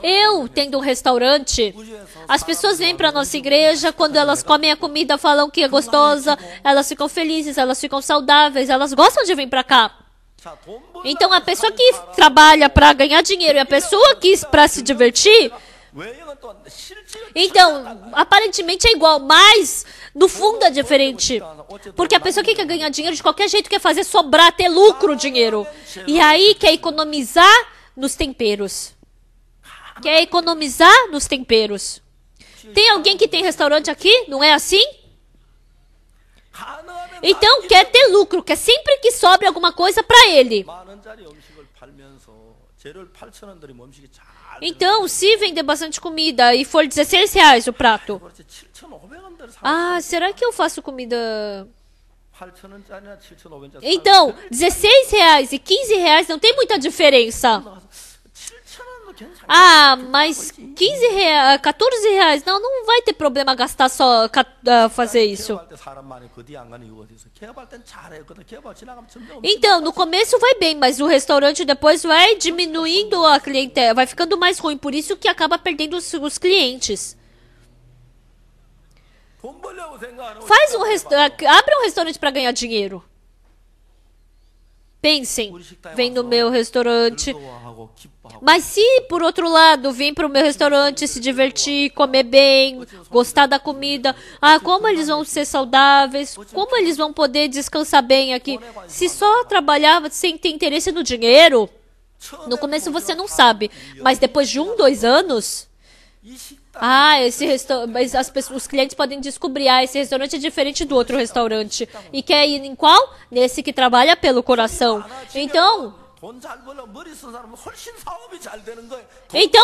Eu, tendo um restaurante, as pessoas vêm para a nossa igreja, quando elas comem a comida, falam que é gostosa, elas ficam felizes, elas ficam saudáveis, elas gostam de vir para cá. Então, a pessoa que trabalha para ganhar dinheiro e a pessoa que para se divertir, então, aparentemente é igual, mas no fundo é diferente. Porque a pessoa que quer ganhar dinheiro de qualquer jeito quer fazer sobrar, ter lucro o dinheiro. E aí quer economizar nos temperos. Quer economizar nos temperos. Tem alguém que tem restaurante aqui? Não é assim? Então, quer ter lucro, quer sempre que sobre alguma coisa para ele. Então, se vender bastante comida e for R$16 o prato. Ah, será que eu faço comida... Então, R$16 e R$15 não tem muita diferença. Ah, mas R$15, R$14, não vai ter problema gastar só fazer isso. Então, no começo vai bem, mas o restaurante depois vai diminuindo a clientela, vai ficando mais ruim, por isso que acaba perdendo os clientes. Abre um restaurante para ganhar dinheiro. Pensem, vem no meu restaurante. Mas se, por outro lado, vir para o meu restaurante, se divertir, comer bem, gostar da comida, como eles vão ser saudáveis, como eles vão poder descansar bem aqui. Se só trabalhar sem ter interesse no dinheiro, no começo você não sabe, mas depois de 1, 2 anos... os clientes podem descobrir, esse restaurante é diferente do outro restaurante. E quer ir em qual? Nesse que trabalha pelo coração. Então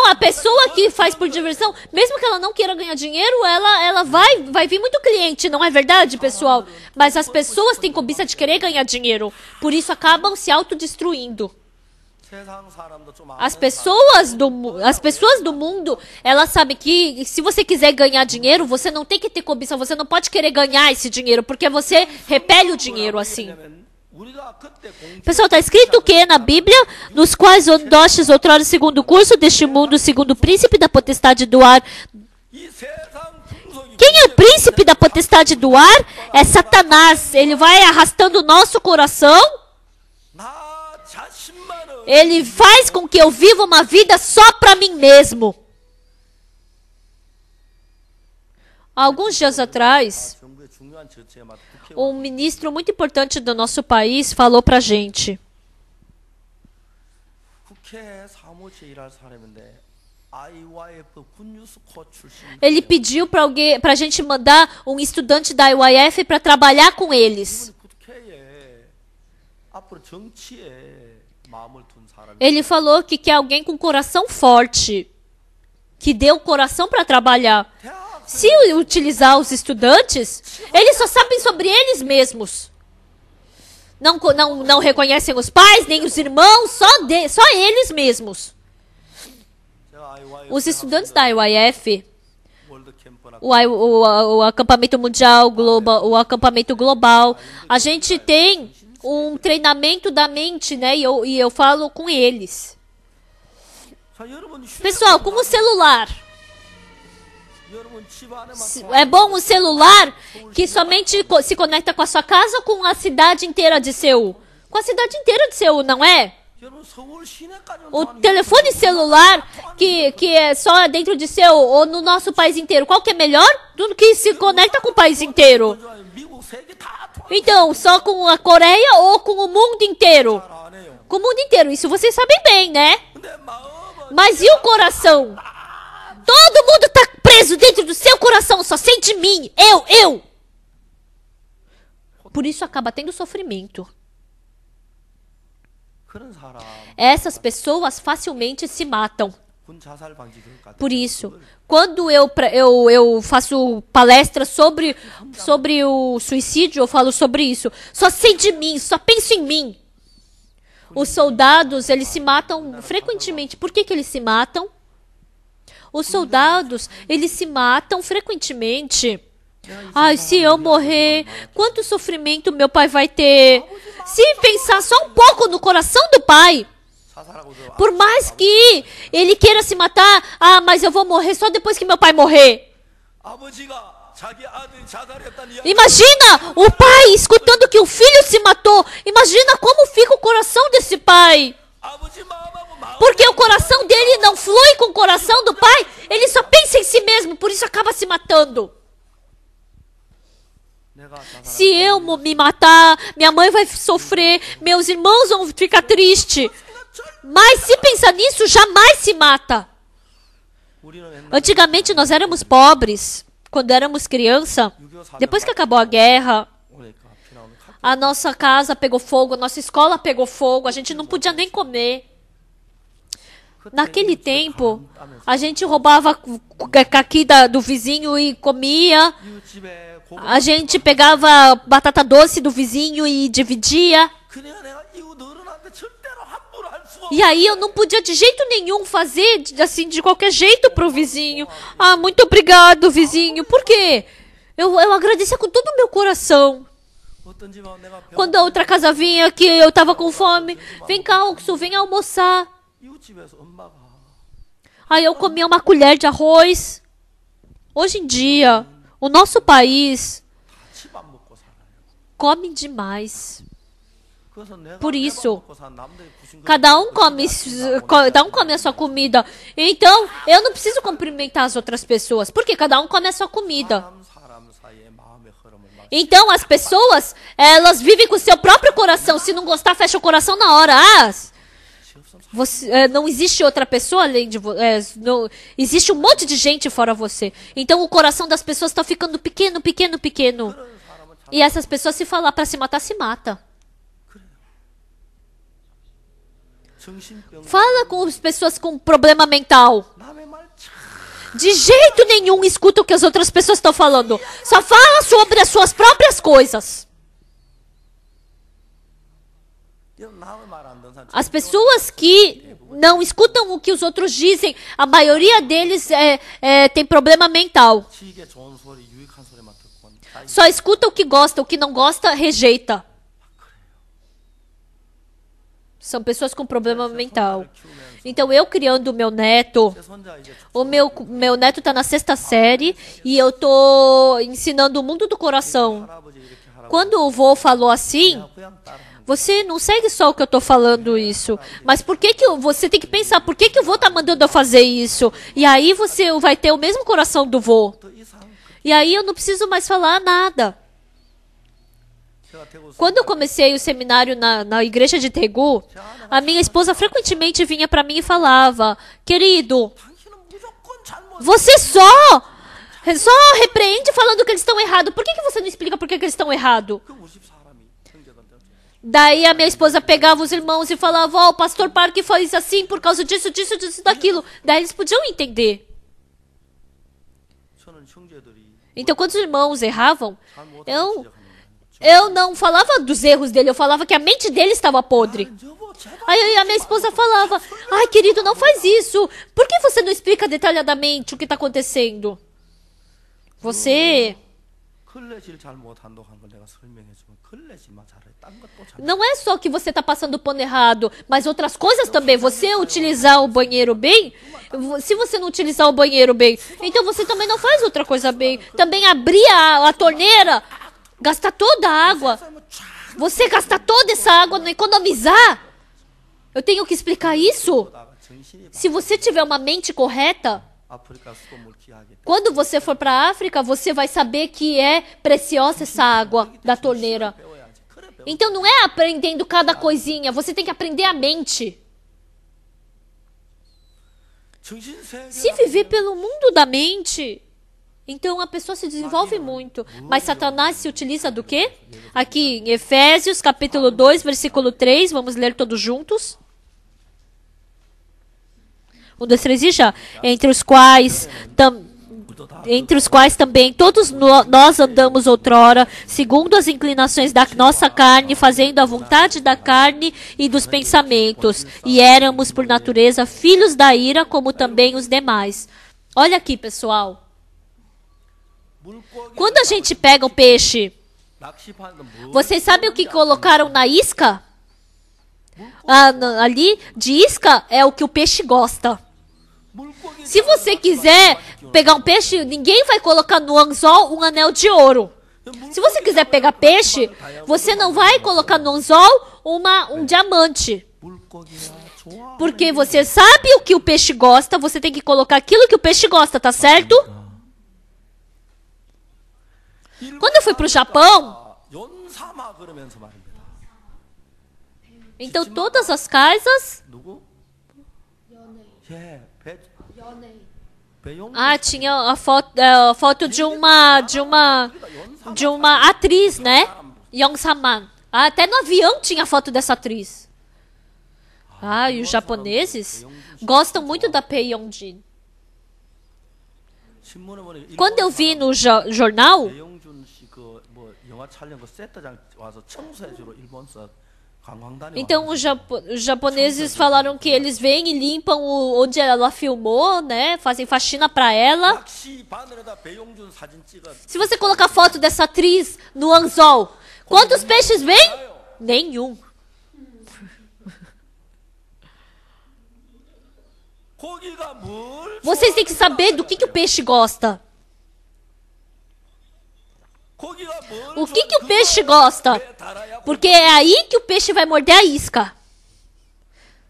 a pessoa que faz por diversão, mesmo que ela não queira ganhar dinheiro, ela vai vir muito cliente, não é verdade, pessoal? Mas as pessoas têm cobiça de querer ganhar dinheiro, por isso acabam se autodestruindo. As pessoas do mundo, elas sabem que se você quiser ganhar dinheiro, você não tem que ter cobiça, você não pode querer ganhar esse dinheiro, porque você repele o dinheiro assim. Pessoal, está escrito o que na Bíblia? Nos quais andastes outrora segundo o curso deste mundo, segundo o príncipe da potestade do ar. Quem é o príncipe da potestade do ar? É Satanás. Ele vai arrastando o nosso coração. Ele faz com que eu viva uma vida só para mim mesmo. Há alguns dias atrás, 정부의 중요한 정책에 맞 국회의원 um ministro muito importante do nosso país falou pra gente. 국회 사무처에 일할 사람인데 IYF 군뉴스코 출신 Ele pediu pra gente mandar um estudante da IYF para trabalhar com eles. 국회에 앞으로 정치에 마음을 둔 사람이 Ele falou que quer alguém com coração forte, que dê o coração para trabalhar. Se utilizar os estudantes, eles só sabem sobre eles mesmos. Não reconhecem os pais, nem os irmãos, só eles mesmos. 제가 IYF Os estudantes da IYF, 월드 캠프나 o acampamento mundial, o acampamento global, a gente tem um treinamento da mente, né? E eu falo com eles. 자, 여러분 Pessoal, com o celular. 여러분 집 안에만 É bom um celular que somente se conecta com a sua casa ou com a cidade inteira de Seul? Com a cidade inteira de Seul, não é? 여러분 서울 시내까지 O telefone celular que é só dentro de Seul ou no nosso país inteiro, qual que é melhor? Do que se conecta com o país inteiro. 미국 세계 다 통화 Então, só com a Coreia ou com o mundo inteiro? 안 해요. Com o mundo inteiro, isso vocês sabem bem, né? 근데 마음은 Mas e o coração? Todo mundo tá preso dentro do seu coração, só sente mim, eu. Por isso acaba tendo sofrimento. 그런 사람 Essas pessoas facilmente se matam. 군 자살 방지 교육 같은 Por isso, quando eu faço palestras sobre o suicídio, eu falo sobre isso. Só sei de mim, só penso em mim. Os soldados, eles se matam frequentemente. Por que eles se matam? Os soldados, eles se matam frequentemente. Ai, se eu morrer, quanto sofrimento meu pai vai ter? Se pensar só um pouco no coração do pai, 자살하고도 por mais que ele queira se matar, mas eu vou morrer só depois que meu pai morrer. 아버지가 자기 아들이 자살했다는 이야기 Imagina o pai escutando que o filho se matou. Imagina como fica o coração desse pai. 아버지 마음하고 마음 Porque o coração dele não flui com o coração do pai. Ele só pensa em si mesmo, por isso acaba se matando. 내가 자살 Se eu me matar, minha mãe vai sofrer, meus irmãos vão ficar tristes. Mas se pensar nisso, jamais se mata. 우리는 옛날 Antigamente nós éramos pobres, quando éramos criança. Depois que acabou a guerra, 오니까 피나오는 각 a nossa casa pegou fogo, a nossa escola pegou fogo, a gente não podia nem comer. Naquele tempo, a gente roubava caqui do vizinho e comia. 이웃집에 고기 A gente pegava batata doce do vizinho e dividia. 그냥 내가 이웃 어른한테 절대로 함부로 할 수가 E aí eu não podia de jeito nenhum fazer assim de qualquer jeito pro vizinho. Muito obrigado, vizinho. Por quê? Eu agradecia com todo o meu coração. 어떤 집은 내가 Quando a outra casa vinha que eu tava com fome, vem cá, Oxo, vem almoçar. 이웃집에서 엄마가 Aí eu comia uma colher de arroz. Hoje em dia, o nosso país 같이 밥 먹고 살아요. come demais. 그래서 내가 Por 내 isso, 밥 먹고 산 남들이 부신 거 cada um come a sua comida. Então, eu não preciso cumprimentar as outras pessoas, porque cada um come a sua comida. 사람 사이의 마음의 흐름을 막 Então, as pessoas, elas vivem com o seu próprio coração. Se não gostar, fecha o coração na hora. Não existe outra pessoa além de você. Existe um monte de gente fora você. Então, o coração das pessoas está ficando pequeno, pequeno, pequeno. E essas pessoas, se falar para se matar, se mata. 정신병 Fala com as pessoas com problema mental. 남의 말 참. De jeito nenhum escuta o que as outras pessoas estão falando. Só fala sobre as suas próprias coisas. 남의 말 안 듣는 사람 As pessoas que não escutam o que os outros dizem, a maioria deles tem problema mental. 지게 좋은 소리 유익한 소리만 듣고 자기 Só escuta o que gosta, o que não gosta, rejeita. São pessoas com problema mental. Então, eu criando o meu neto, 내 손자 이제 o meu neto está na 6ª série e eu tô ensinando o mundo do coração. 할아버지 이렇게 하라고 Quando o vô falou assim, 그냥 따라하는 você não segue só o que eu tô falando isso, mas por que você tem que pensar, por que o vô tá mandando eu fazer isso? E aí você vai ter o mesmo coração do vô. 더 이상 E aí eu não preciso mais falar nada. 제가 대구 Quando eu comecei o seminário na igreja de Daegu, a minha esposa frequentemente vinha para mim e falava: querido, 당신은 무조건 잘못. você só repreende falando que eles estão errados. Por que você não explica por que eles estão errados? 그 50사람이 형제들한테 Daí a minha esposa pegava os irmãos e falava: ó, o pastor Park faz assim por causa disso, daquilo. Daí eles podiam entender. 저는 형제들이 Então quando os irmãos erravam, 잘못하기 eu 시작하면 não falava dos erros dele, eu falava que a mente dele estava podre. 여보 제발 Aí a minha esposa falava: ai, querido, não faz isso. Por que você não explica detalhadamente o que está acontecendo? Você 클래질 잘못한다고 하는 걸 내가 설명해주면 클래질만 잘해. 딴 것도 잘. não é só que você está passando o pano errado, mas outras coisas também. Você utilizar o banheiro bem, se você não utilizar o banheiro bem, então você também não faz outra coisa bem. Também abrir a torneira, gastar toda a água. Você gasta toda essa água, não economizar. Eu tenho que explicar isso? 보다가 정신이 Se você tiver uma mente correta, 아프리카 수돗물 귀하게. quando você for para a África, você vai saber que é preciosa essa água da torneira. 배워야지. 그래 배워. Então não é aprendendo cada coisinha, você tem que aprender a mente. 정신 세계. Se viver pelo mundo da mente, então a pessoa se desenvolve muito. Mas Satanás se utiliza do quê? Aqui em Efésios, capítulo 2, versículo 3, vamos ler todos juntos. 1, 2, 3 e já. Entre os quais também todos nós andamos outrora, segundo as inclinações da nossa carne, fazendo a vontade da carne e dos pensamentos. E éramos, por natureza, filhos da ira, como também os demais. Olha aqui, pessoal. 물고기 Quando a gente pega o peixe, 낚시하는 물. vocês sabem o que colocaram na isca? Ali, de isca, é o que o peixe gosta. 물고기 Se você quiser pegar um peixe, ninguém vai colocar no anzol um anel de ouro. Se você quiser pegar peixe, você não vai colocar no anzol um diamante. 물고기가 좋아. Porque você sabe o que o peixe gosta, você tem que colocar aquilo que o peixe gosta, tá certo? Quando eu fui pro Japão, 연사마 그러면서 말입니다. então todas as casas, 누구? 예, 배용. tinha a foto de uma atriz, né? Young Saman. Até no avião tinha a foto dessa atriz. E os japoneses gostam muito da Bae Yong-jin. 신문에 보니 Quando eu vi no jornal, 배용준 씨 그 뭐 영화 촬영 그 세트장 와서 청소해주러 일본서 관광단이. então os japoneses falaram que eles vêm e limpam onde ela filmou, né? Fazem faxina pra ela. 낚시 바늘에다 배용준 사진 찍어. Se você colocar foto dessa atriz no anzol, quantos peixes vêm? Nenhum. 고기가 뭘? Vocês têm que saber do que o peixe gosta. 고기가 뭘? O que o peixe gosta? Porque é aí que o peixe vai morder a isca.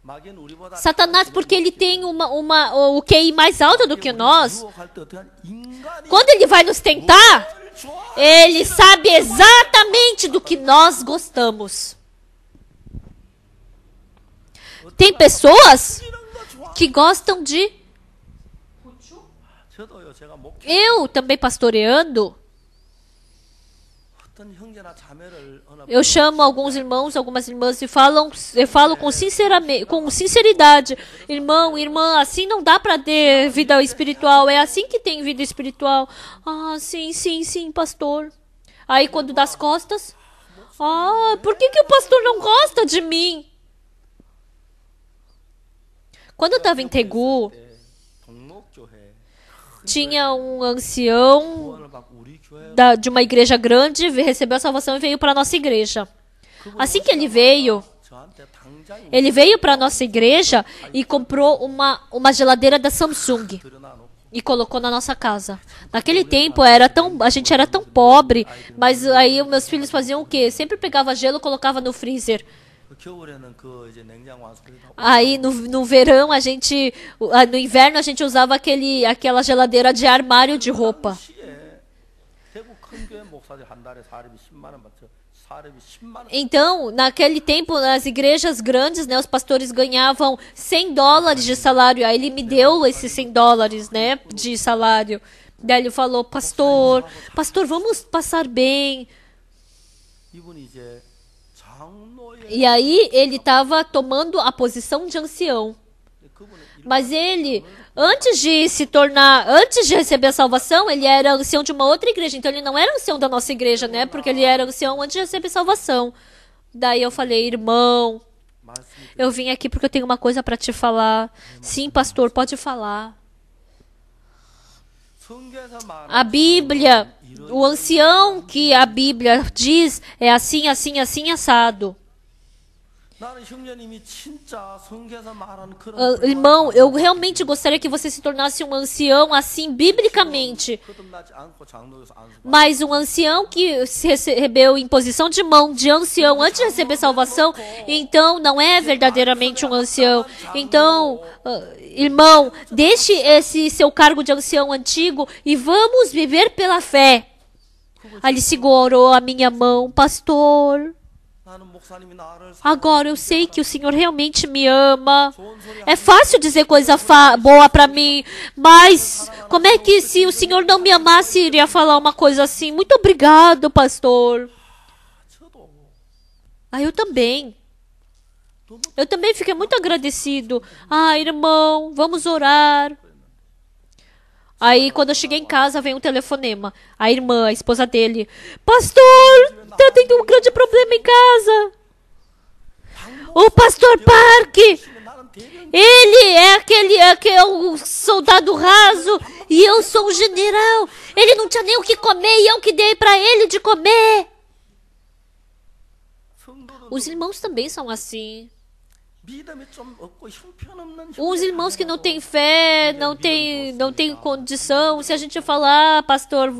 마귀는 우리보다 Satanás, porque ele tem o QI mais alto do que nós, 유혹할 때 어떻게 인간이 quando ele vai nos tentar, ele sabe exatamente do que nós gostamos. Tem pessoas que gostam de... 저도요 제가 목회 Eu também pastoreando, 어떤 형제나 자매를 어느 eu chamo alguns irmãos, algumas irmãs e eu falo com sinceridade. Irmão, irmã, assim não dá para ter vida espiritual. É assim que tem vida espiritual. Sim, pastor. Aí quando dá as costas, por que o pastor não gosta de mim? Quando eu estava em Daegu, 동목교회 tinha um ancião 구원을 받고 우리 교회 de uma igreja grande, recebeu a salvação e veio para a nossa igreja. Assim que ele veio para a nossa igreja e comprou uma geladeira da Samsung 들여놔놓고 e colocou na nossa casa. Naquele tempo a gente era tão pobre, mas aí os meus filhos faziam o quê? Sempre pegava gelo e colocava no freezer. 겨울에는 그 이제 냉장 완수리다. Aí no verão no inverno a gente usava aquela geladeira de armário de roupa. 시에 대구 큰 교회 목사들 한 달에 사례비 10만 원 받죠. 사례비 10만 원. Então, naquele tempo, nas igrejas grandes, né, os pastores ganhavam $100 de salário. Aí ele me deu esses $100, né, de salário. Daí ele falou, pastor, vamos passar bem. 이분이 이제 장로의 E aí ele estava tomando a posição de ancião. 그분은 Mas ele, antes de receber a salvação, ele era ancião de uma outra igreja. Então ele não era ancião da nossa igreja, né? Porque ele era ancião antes de receber salvação. Daí eu falei, irmão, 말씀이 eu vim aqui porque eu tenho uma coisa para te falar. Sim, pastor, pode falar. 성경에서 말하는 A Bíblia, o ancião que a Bíblia diz é assim, assim, assim, assado. 나는 형제님이 진짜 성경에서 말하는 그런 Irmão, eu realmente gostaria que você se tornasse um ancião assim, biblicamente. 거듭나지 않고 장로에서 안수 Mas um ancião que se recebeu em posição de mão de ancião antes de receber salvação, então não é verdadeiramente um ancião. Então, irmão, deixe esse seu cargo de ancião antigo e vamos viver pela fé. Aí ele segurou a minha mão, pastor. 나는 목사님이 나를 Agora eu sei que o Senhor realmente me ama. É fácil dizer coisa boa para mim, mas como é que se o Senhor não me amasse, iria falar uma coisa assim? Muito obrigado, pastor. 저도 Eu também. Eu também fiquei muito agradecido. Irmão, vamos orar. Aí, quando eu cheguei em casa, veio um telefonema. A irmã, a esposa dele. Pastor, tá tendo um grande problema em casa. O pastor Park, 나는 대변 ele é aquele soldado raso e eu sou um general. Ele não tinha nem o que comer e eu que dei pra ele de comer. 성도도 Os irmãos também são assim. 믿음이 좀 없고 형편없는 Uns irmãos que não têm fé, não tem condição. Se a gente falar, pastor,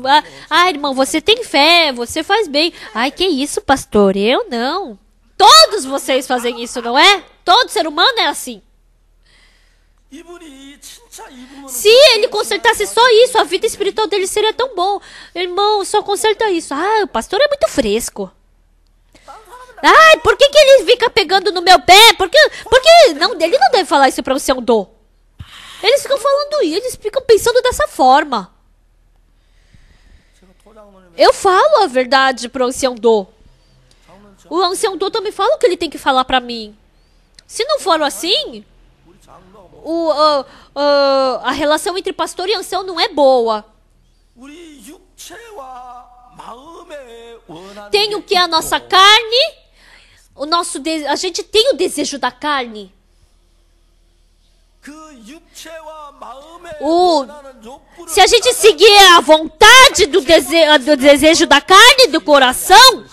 irmão, você tem fé, você faz bem. Ai, que isso, pastor? Eu não. Todos vocês fazem isso, não é? Todo ser humano é assim. 이분이 진짜 이분은 Se ele consertasse só isso, a vida espiritual dele seria tão bom. Irmão, só conserta isso. O pastor é muito fresco. Por que ele fica pegando no meu pé? Porque não, ele não deve falar isso para o seu dom. Eles ficam falando isso, eles ficam pensando dessa forma. 제가 도장로님의 Eu falo a verdade para o ancião do. 장로는 O ancião do também fala o que ele tem que falar para mim. Se não for assim, 우리 장로하고 a relação entre pastor e ancião não é boa. 우리 육체와 마음의 원하는 Tem o que é a nossa carne, a gente tem o desejo da carne. 그 육체와 마음의 O- 원하는 욕구를 Se a gente seguir a vontade do desejo da carne e do coração,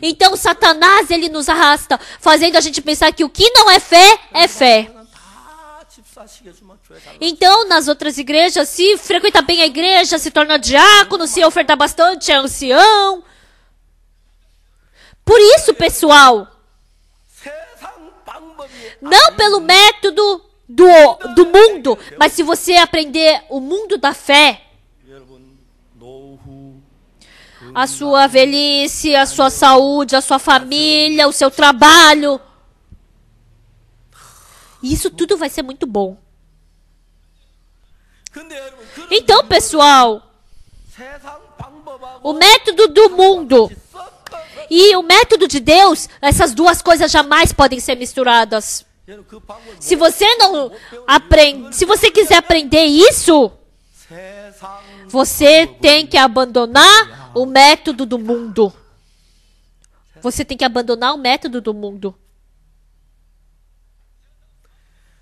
então Satanás ele nos arrasta, fazendo a gente pensar que o que não é fé, é fé. 다 집사시켜주면 교회 잘 Então, nas outras igrejas, se frequenta bem a igreja, se torna diácono, se oferta bastante, é ancião. Por isso, pessoal, 세상 방법이 não pelo método do mundo, mas se você aprender o mundo da fé, 여러분 노후 a sua velhice, a sua saúde, a sua família, o seu trabalho, isso tudo vai ser muito bom. 근데 여러분 그런 Então, pessoal, 세상 방법하고 o método do mundo 섞어서 e o método de Deus, essas duas coisas jamais podem ser misturadas. 여러분 그 방법 Se você não aprende, se você quiser aprender isso, 세상 você tem que abandonar o método do mundo. Você tem que abandonar o método do mundo.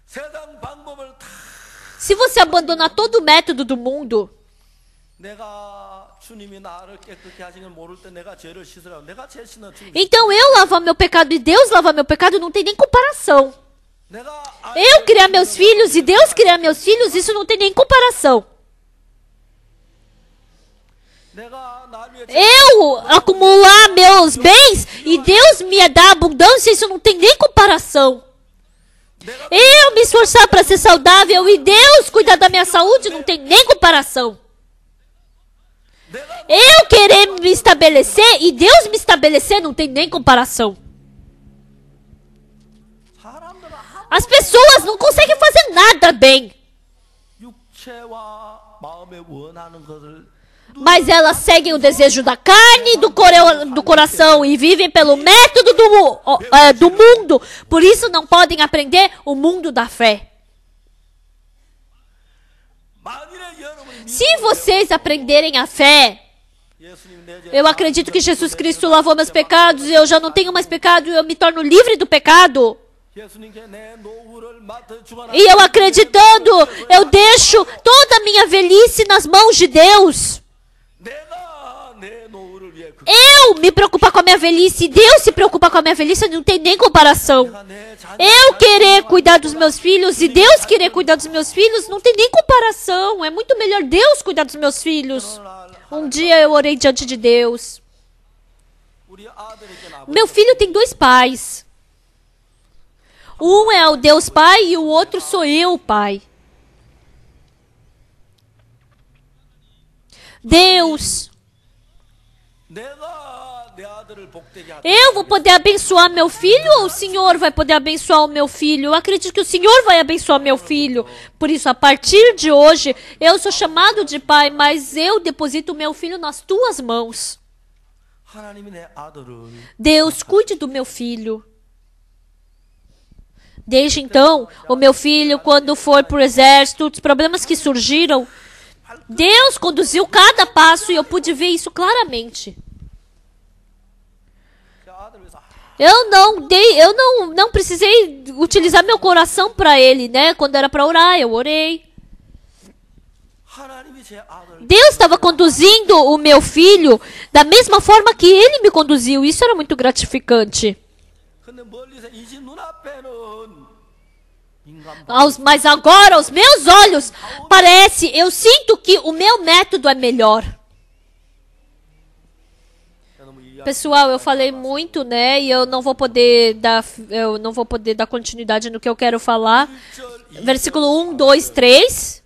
세상 방법을 다 Se você abandonar todo o método do mundo, 내가 주님이 나를 깨끗게 하신 걸 모를 때 내가 죄를 씻으라고 내가 죄 씻는 주님 então eu lavar meu pecado e Deus lavar meu pecado não tem nem comparação. 내가 Eu criar meus filhos e Deus criar meus filhos, isso não tem nem comparação. 내가 날 위해 Eu acumular meus bens e Deus me dar abundância, isso não tem nem comparação. Eu me esforçar para ser saudável e Deus cuidar da minha saúde, não tem nem comparação. Eu querer me estabelecer e Deus me estabelecer não tem nem comparação. As pessoas não conseguem fazer nada bem. Mas elas seguem o desejo da carne, do coração e vivem pelo método do mundo. Por isso não podem aprender o mundo da fé. Se vocês aprenderem a fé, eu acredito que Jesus Cristo lavou meus pecados e eu já não tenho mais pecado e eu me torno livre do pecado. E eu acreditando, eu deixo toda a minha velhice nas mãos de Deus. Eu me preocupar com a minha velhice e Deus se preocupar com a minha velhice, não tem nem comparação. Eu querer cuidar dos meus filhos e Deus querer cuidar dos meus filhos, não tem nem comparação. É muito melhor Deus cuidar dos meus filhos. Um dia eu orei diante de Deus. Meu filho tem 2 pais. Um é o Deus Pai e o outro sou eu, Pai. Deus, eu vou poder abençoar meu filho ou o Senhor vai poder abençoar o meu filho? Eu acredito que o Senhor vai abençoar meu filho. Por isso, a partir de hoje, eu sou chamado de pai, mas eu deposito o meu filho nas tuas mãos. Deus, cuide do meu filho. Desde então, o meu filho, quando for para o exército, os problemas que surgiram, Deus conduziu cada passo e eu pude ver isso claramente. Eu não precisei utilizar meu coração para ele, né? Quando era para orar, eu orei. Deus estava conduzindo o meu filho da mesma forma que ele me conduziu. Isso era muito gratificante. Mas agora, aos meus olhos, eu sinto que o meu método é melhor. Pessoal, eu falei muito, né? E eu não vou poder dar continuidade no que eu quero falar. Versículo 1, 2, 3.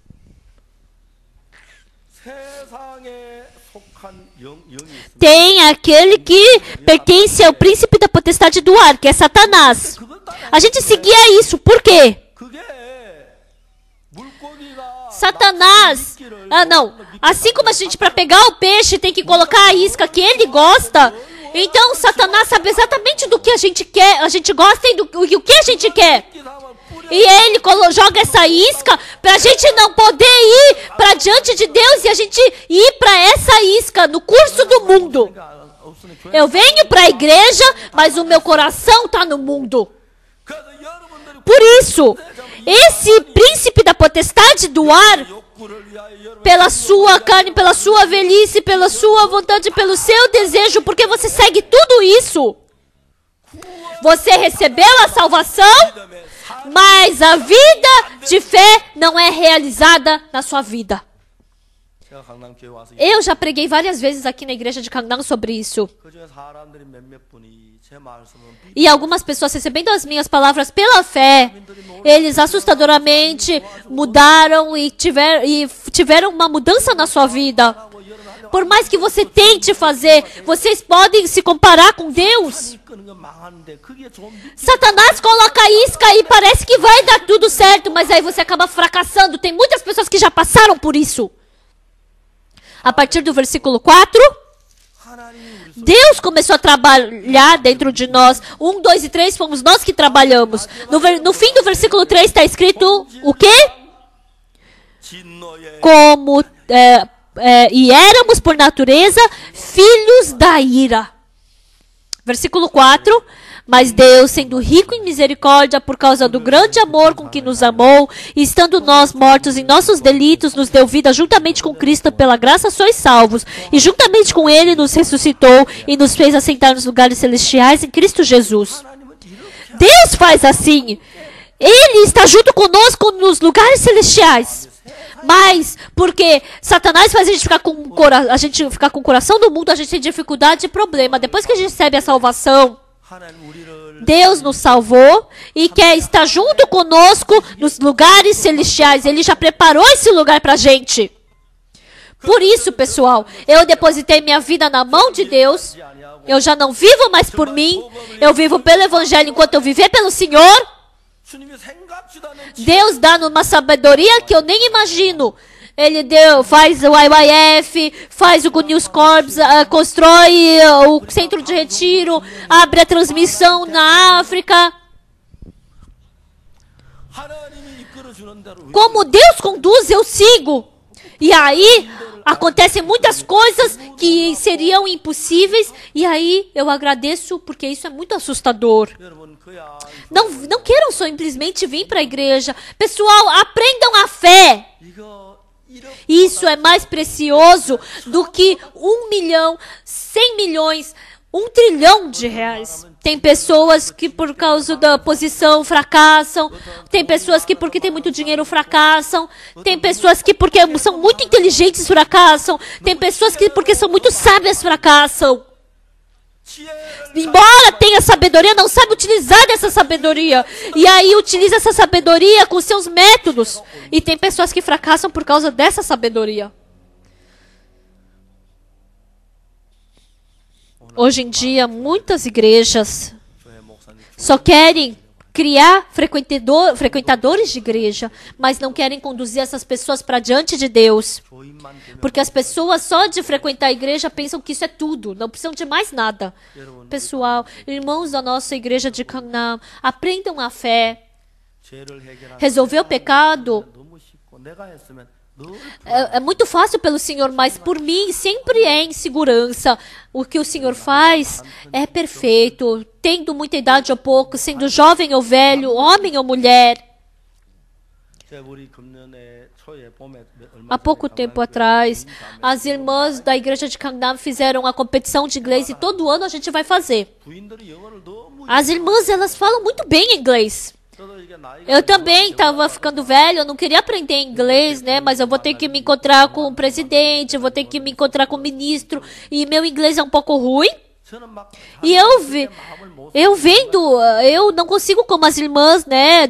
Tem aquele que pertence ao príncipe da potestade do ar, que é Satanás. A gente seguia isso, por quê? Satanás, assim como a gente para pegar o peixe tem que colocar a isca que ele gosta, então Satanás sabe exatamente do que a gente quer, a gente gosta e o que a gente quer. E ele joga essa isca para a gente não poder ir para diante de Deus e a gente ir para essa isca no curso do mundo. Eu venho para a igreja, mas o meu coração está no mundo. Por isso, esse príncipe da potestade do ar, pela sua carne, pela sua velhice, pela sua vontade, pelo seu desejo, porque você segue tudo isso, você recebeu a salvação, mas a vida de fé não é realizada na sua vida. Eu já preguei várias vezes aqui na igreja de Gangnam sobre isso. E algumas pessoas recebendo as minhas palavras pela fé, eles assustadoramente mudaram e tiveram uma mudança na sua vida. Por mais que você tente fazer, vocês podem se comparar com Deus. Satanás coloca a isca e parece que vai dar tudo certo, mas aí você acaba fracassando. Tem muitas pessoas que já passaram por isso. A partir do versículo 4, Deus começou a trabalhar dentro de nós. 1, 2 e 3 fomos nós que trabalhamos. No fim do versículo 3 está escrito o quê? Como e éramos por natureza filhos da ira. Versículo 4. Mas Deus, sendo rico em misericórdia por causa do grande amor com que nos amou, e estando nós mortos em nossos delitos, nos deu vida juntamente com Cristo, pela graça sois salvos, e juntamente com Ele nos ressuscitou e nos fez assentar nos lugares celestiais em Cristo Jesus. Deus faz assim. Ele está junto conosco nos lugares celestiais. Mas, porque Satanás faz a gente ficar com o coração do mundo, a gente tem dificuldade e problema. Depois que a gente recebe a salvação, Deus nos salvou e quer estar junto conosco nos lugares celestiais. Ele já preparou esse lugar pra gente. Por isso, pessoal, eu depositei minha vida na mão de Deus. Eu já não vivo mais por mim. Eu vivo pelo Evangelho enquanto eu viver pelo Senhor. Deus dá uma sabedoria que eu nem imagino. Ele faz o IYF, faz o Good News Corps, constrói o centro de retiro, abre a transmissão na África. Como Deus conduz, eu sigo. E aí, acontecem muitas coisas que seriam impossíveis. E aí, eu agradeço porque isso é muito assustador. Não queiram simplesmente vir para a igreja. Pessoal, aprendam a fé. Isso é mais precioso do que 1 milhão, 100 milhões, 1 trilhão de reais. Tem pessoas que por causa da posição fracassam. Tem pessoas que porque tem muito dinheiro fracassam. Tem pessoas que porque são muito inteligentes fracassam. Tem pessoas que porque são muito sábias fracassam. Embora tenha sabedoria, não sabe utilizar dessa sabedoria. E aí utiliza essa sabedoria com seus métodos. E tem pessoas que fracassam por causa dessa sabedoria. Hoje em dia, muitas igrejas só querem criar frequentadores de igreja, mas não querem conduzir essas pessoas para diante de Deus. Porque as pessoas só de frequentar a igreja pensam que isso é tudo, não precisam de mais nada. Pessoal, irmãos da nossa igreja de Gangnam, aprendam a fé. Resolver o pecado é muito fácil pelo Senhor, mas por mim sempre é em segurança. O que o Senhor faz é perfeito, tendo muita idade ou pouco, sendo jovem ou velho, homem ou mulher. Há pouco tempo atrás, as irmãs da igreja de Gangnam fizeram a competição de inglês e todo ano a gente vai fazer. As irmãs, elas falam muito bem inglês. Eu também estava ficando velho, eu não queria aprender inglês, né? Mas eu vou ter que me encontrar com o presidente, eu vou ter que me encontrar com o ministro, e meu inglês é um pouco ruim. E eu não consigo como as irmãs, né,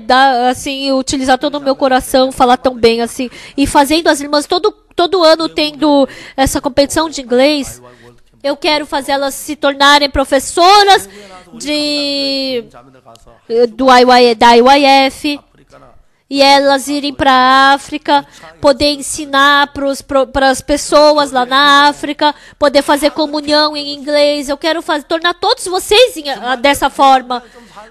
utilizar todo o meu coração, falar tão bem assim. E fazendo as irmãs todo ano tendo essa competição de inglês, eu quero fazer elas se tornarem professoras da IYF, e elas irem para a África, poder ensinar para as pessoas lá na África, poder fazer comunhão em inglês. Eu quero tornar todos vocês dessa forma.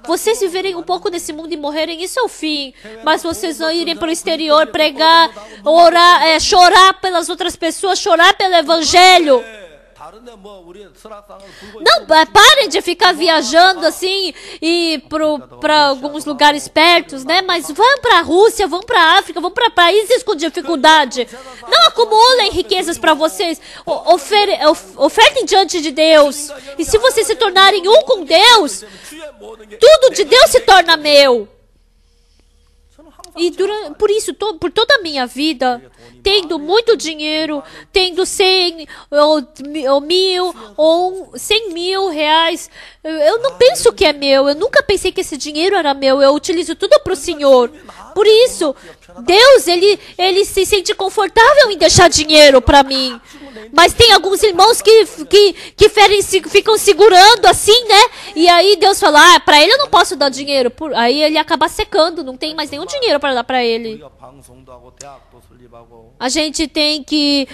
Vocês viverem um pouco nesse mundo e morrerem, isso é o fim. Mas vocês vão irem para o exterior, pregar, orar, chorar pelas outras pessoas, chorar pelo Evangelho. Não, parem de ficar viajando assim e para alguns lugares perto, né? Mas vão para a Rússia, vão para a África, vão para países com dificuldade. Não acumulem riquezas para vocês. Ofertem diante de Deus. E se vocês se tornarem um com Deus, tudo de Deus se torna meu. E por toda a minha vida, tendo muito dinheiro, tendo 100 ou 1.000 ou 100 mil reais, eu não penso que é meu. Eu nunca pensei que esse dinheiro era meu. Eu utilizo tudo para o Senhor. Por isso, Deus, ele se sente confortável em deixar dinheiro para mim. Mas tem alguns irmãos que ficam segurando assim, né? E aí Deus fala, para ele eu não posso dar dinheiro. Aí ele acaba secando, não tem mais nenhum dinheiro para dar para ele. A gente tem que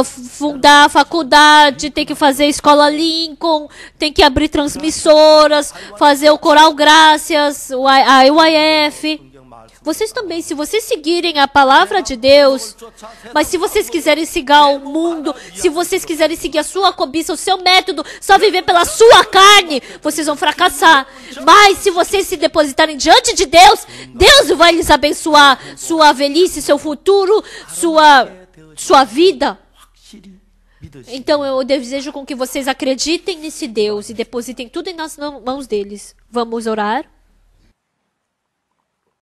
fundar a faculdade, tem que fazer a escola Lincoln, tem que abrir transmissoras, fazer o Coral Gracias, a IYF. Vocês também, se vocês seguirem a palavra de Deus, mas se vocês quiserem seguir o mundo, se vocês quiserem seguir a sua cobiça, o seu método, só viver pela sua carne, vocês vão fracassar. Mas se vocês se depositarem diante de Deus, Deus vai lhes abençoar sua velhice, seu futuro, sua vida. Então eu desejo com que vocês acreditem nesse Deus e depositem tudo nas mãos deles. Vamos orar?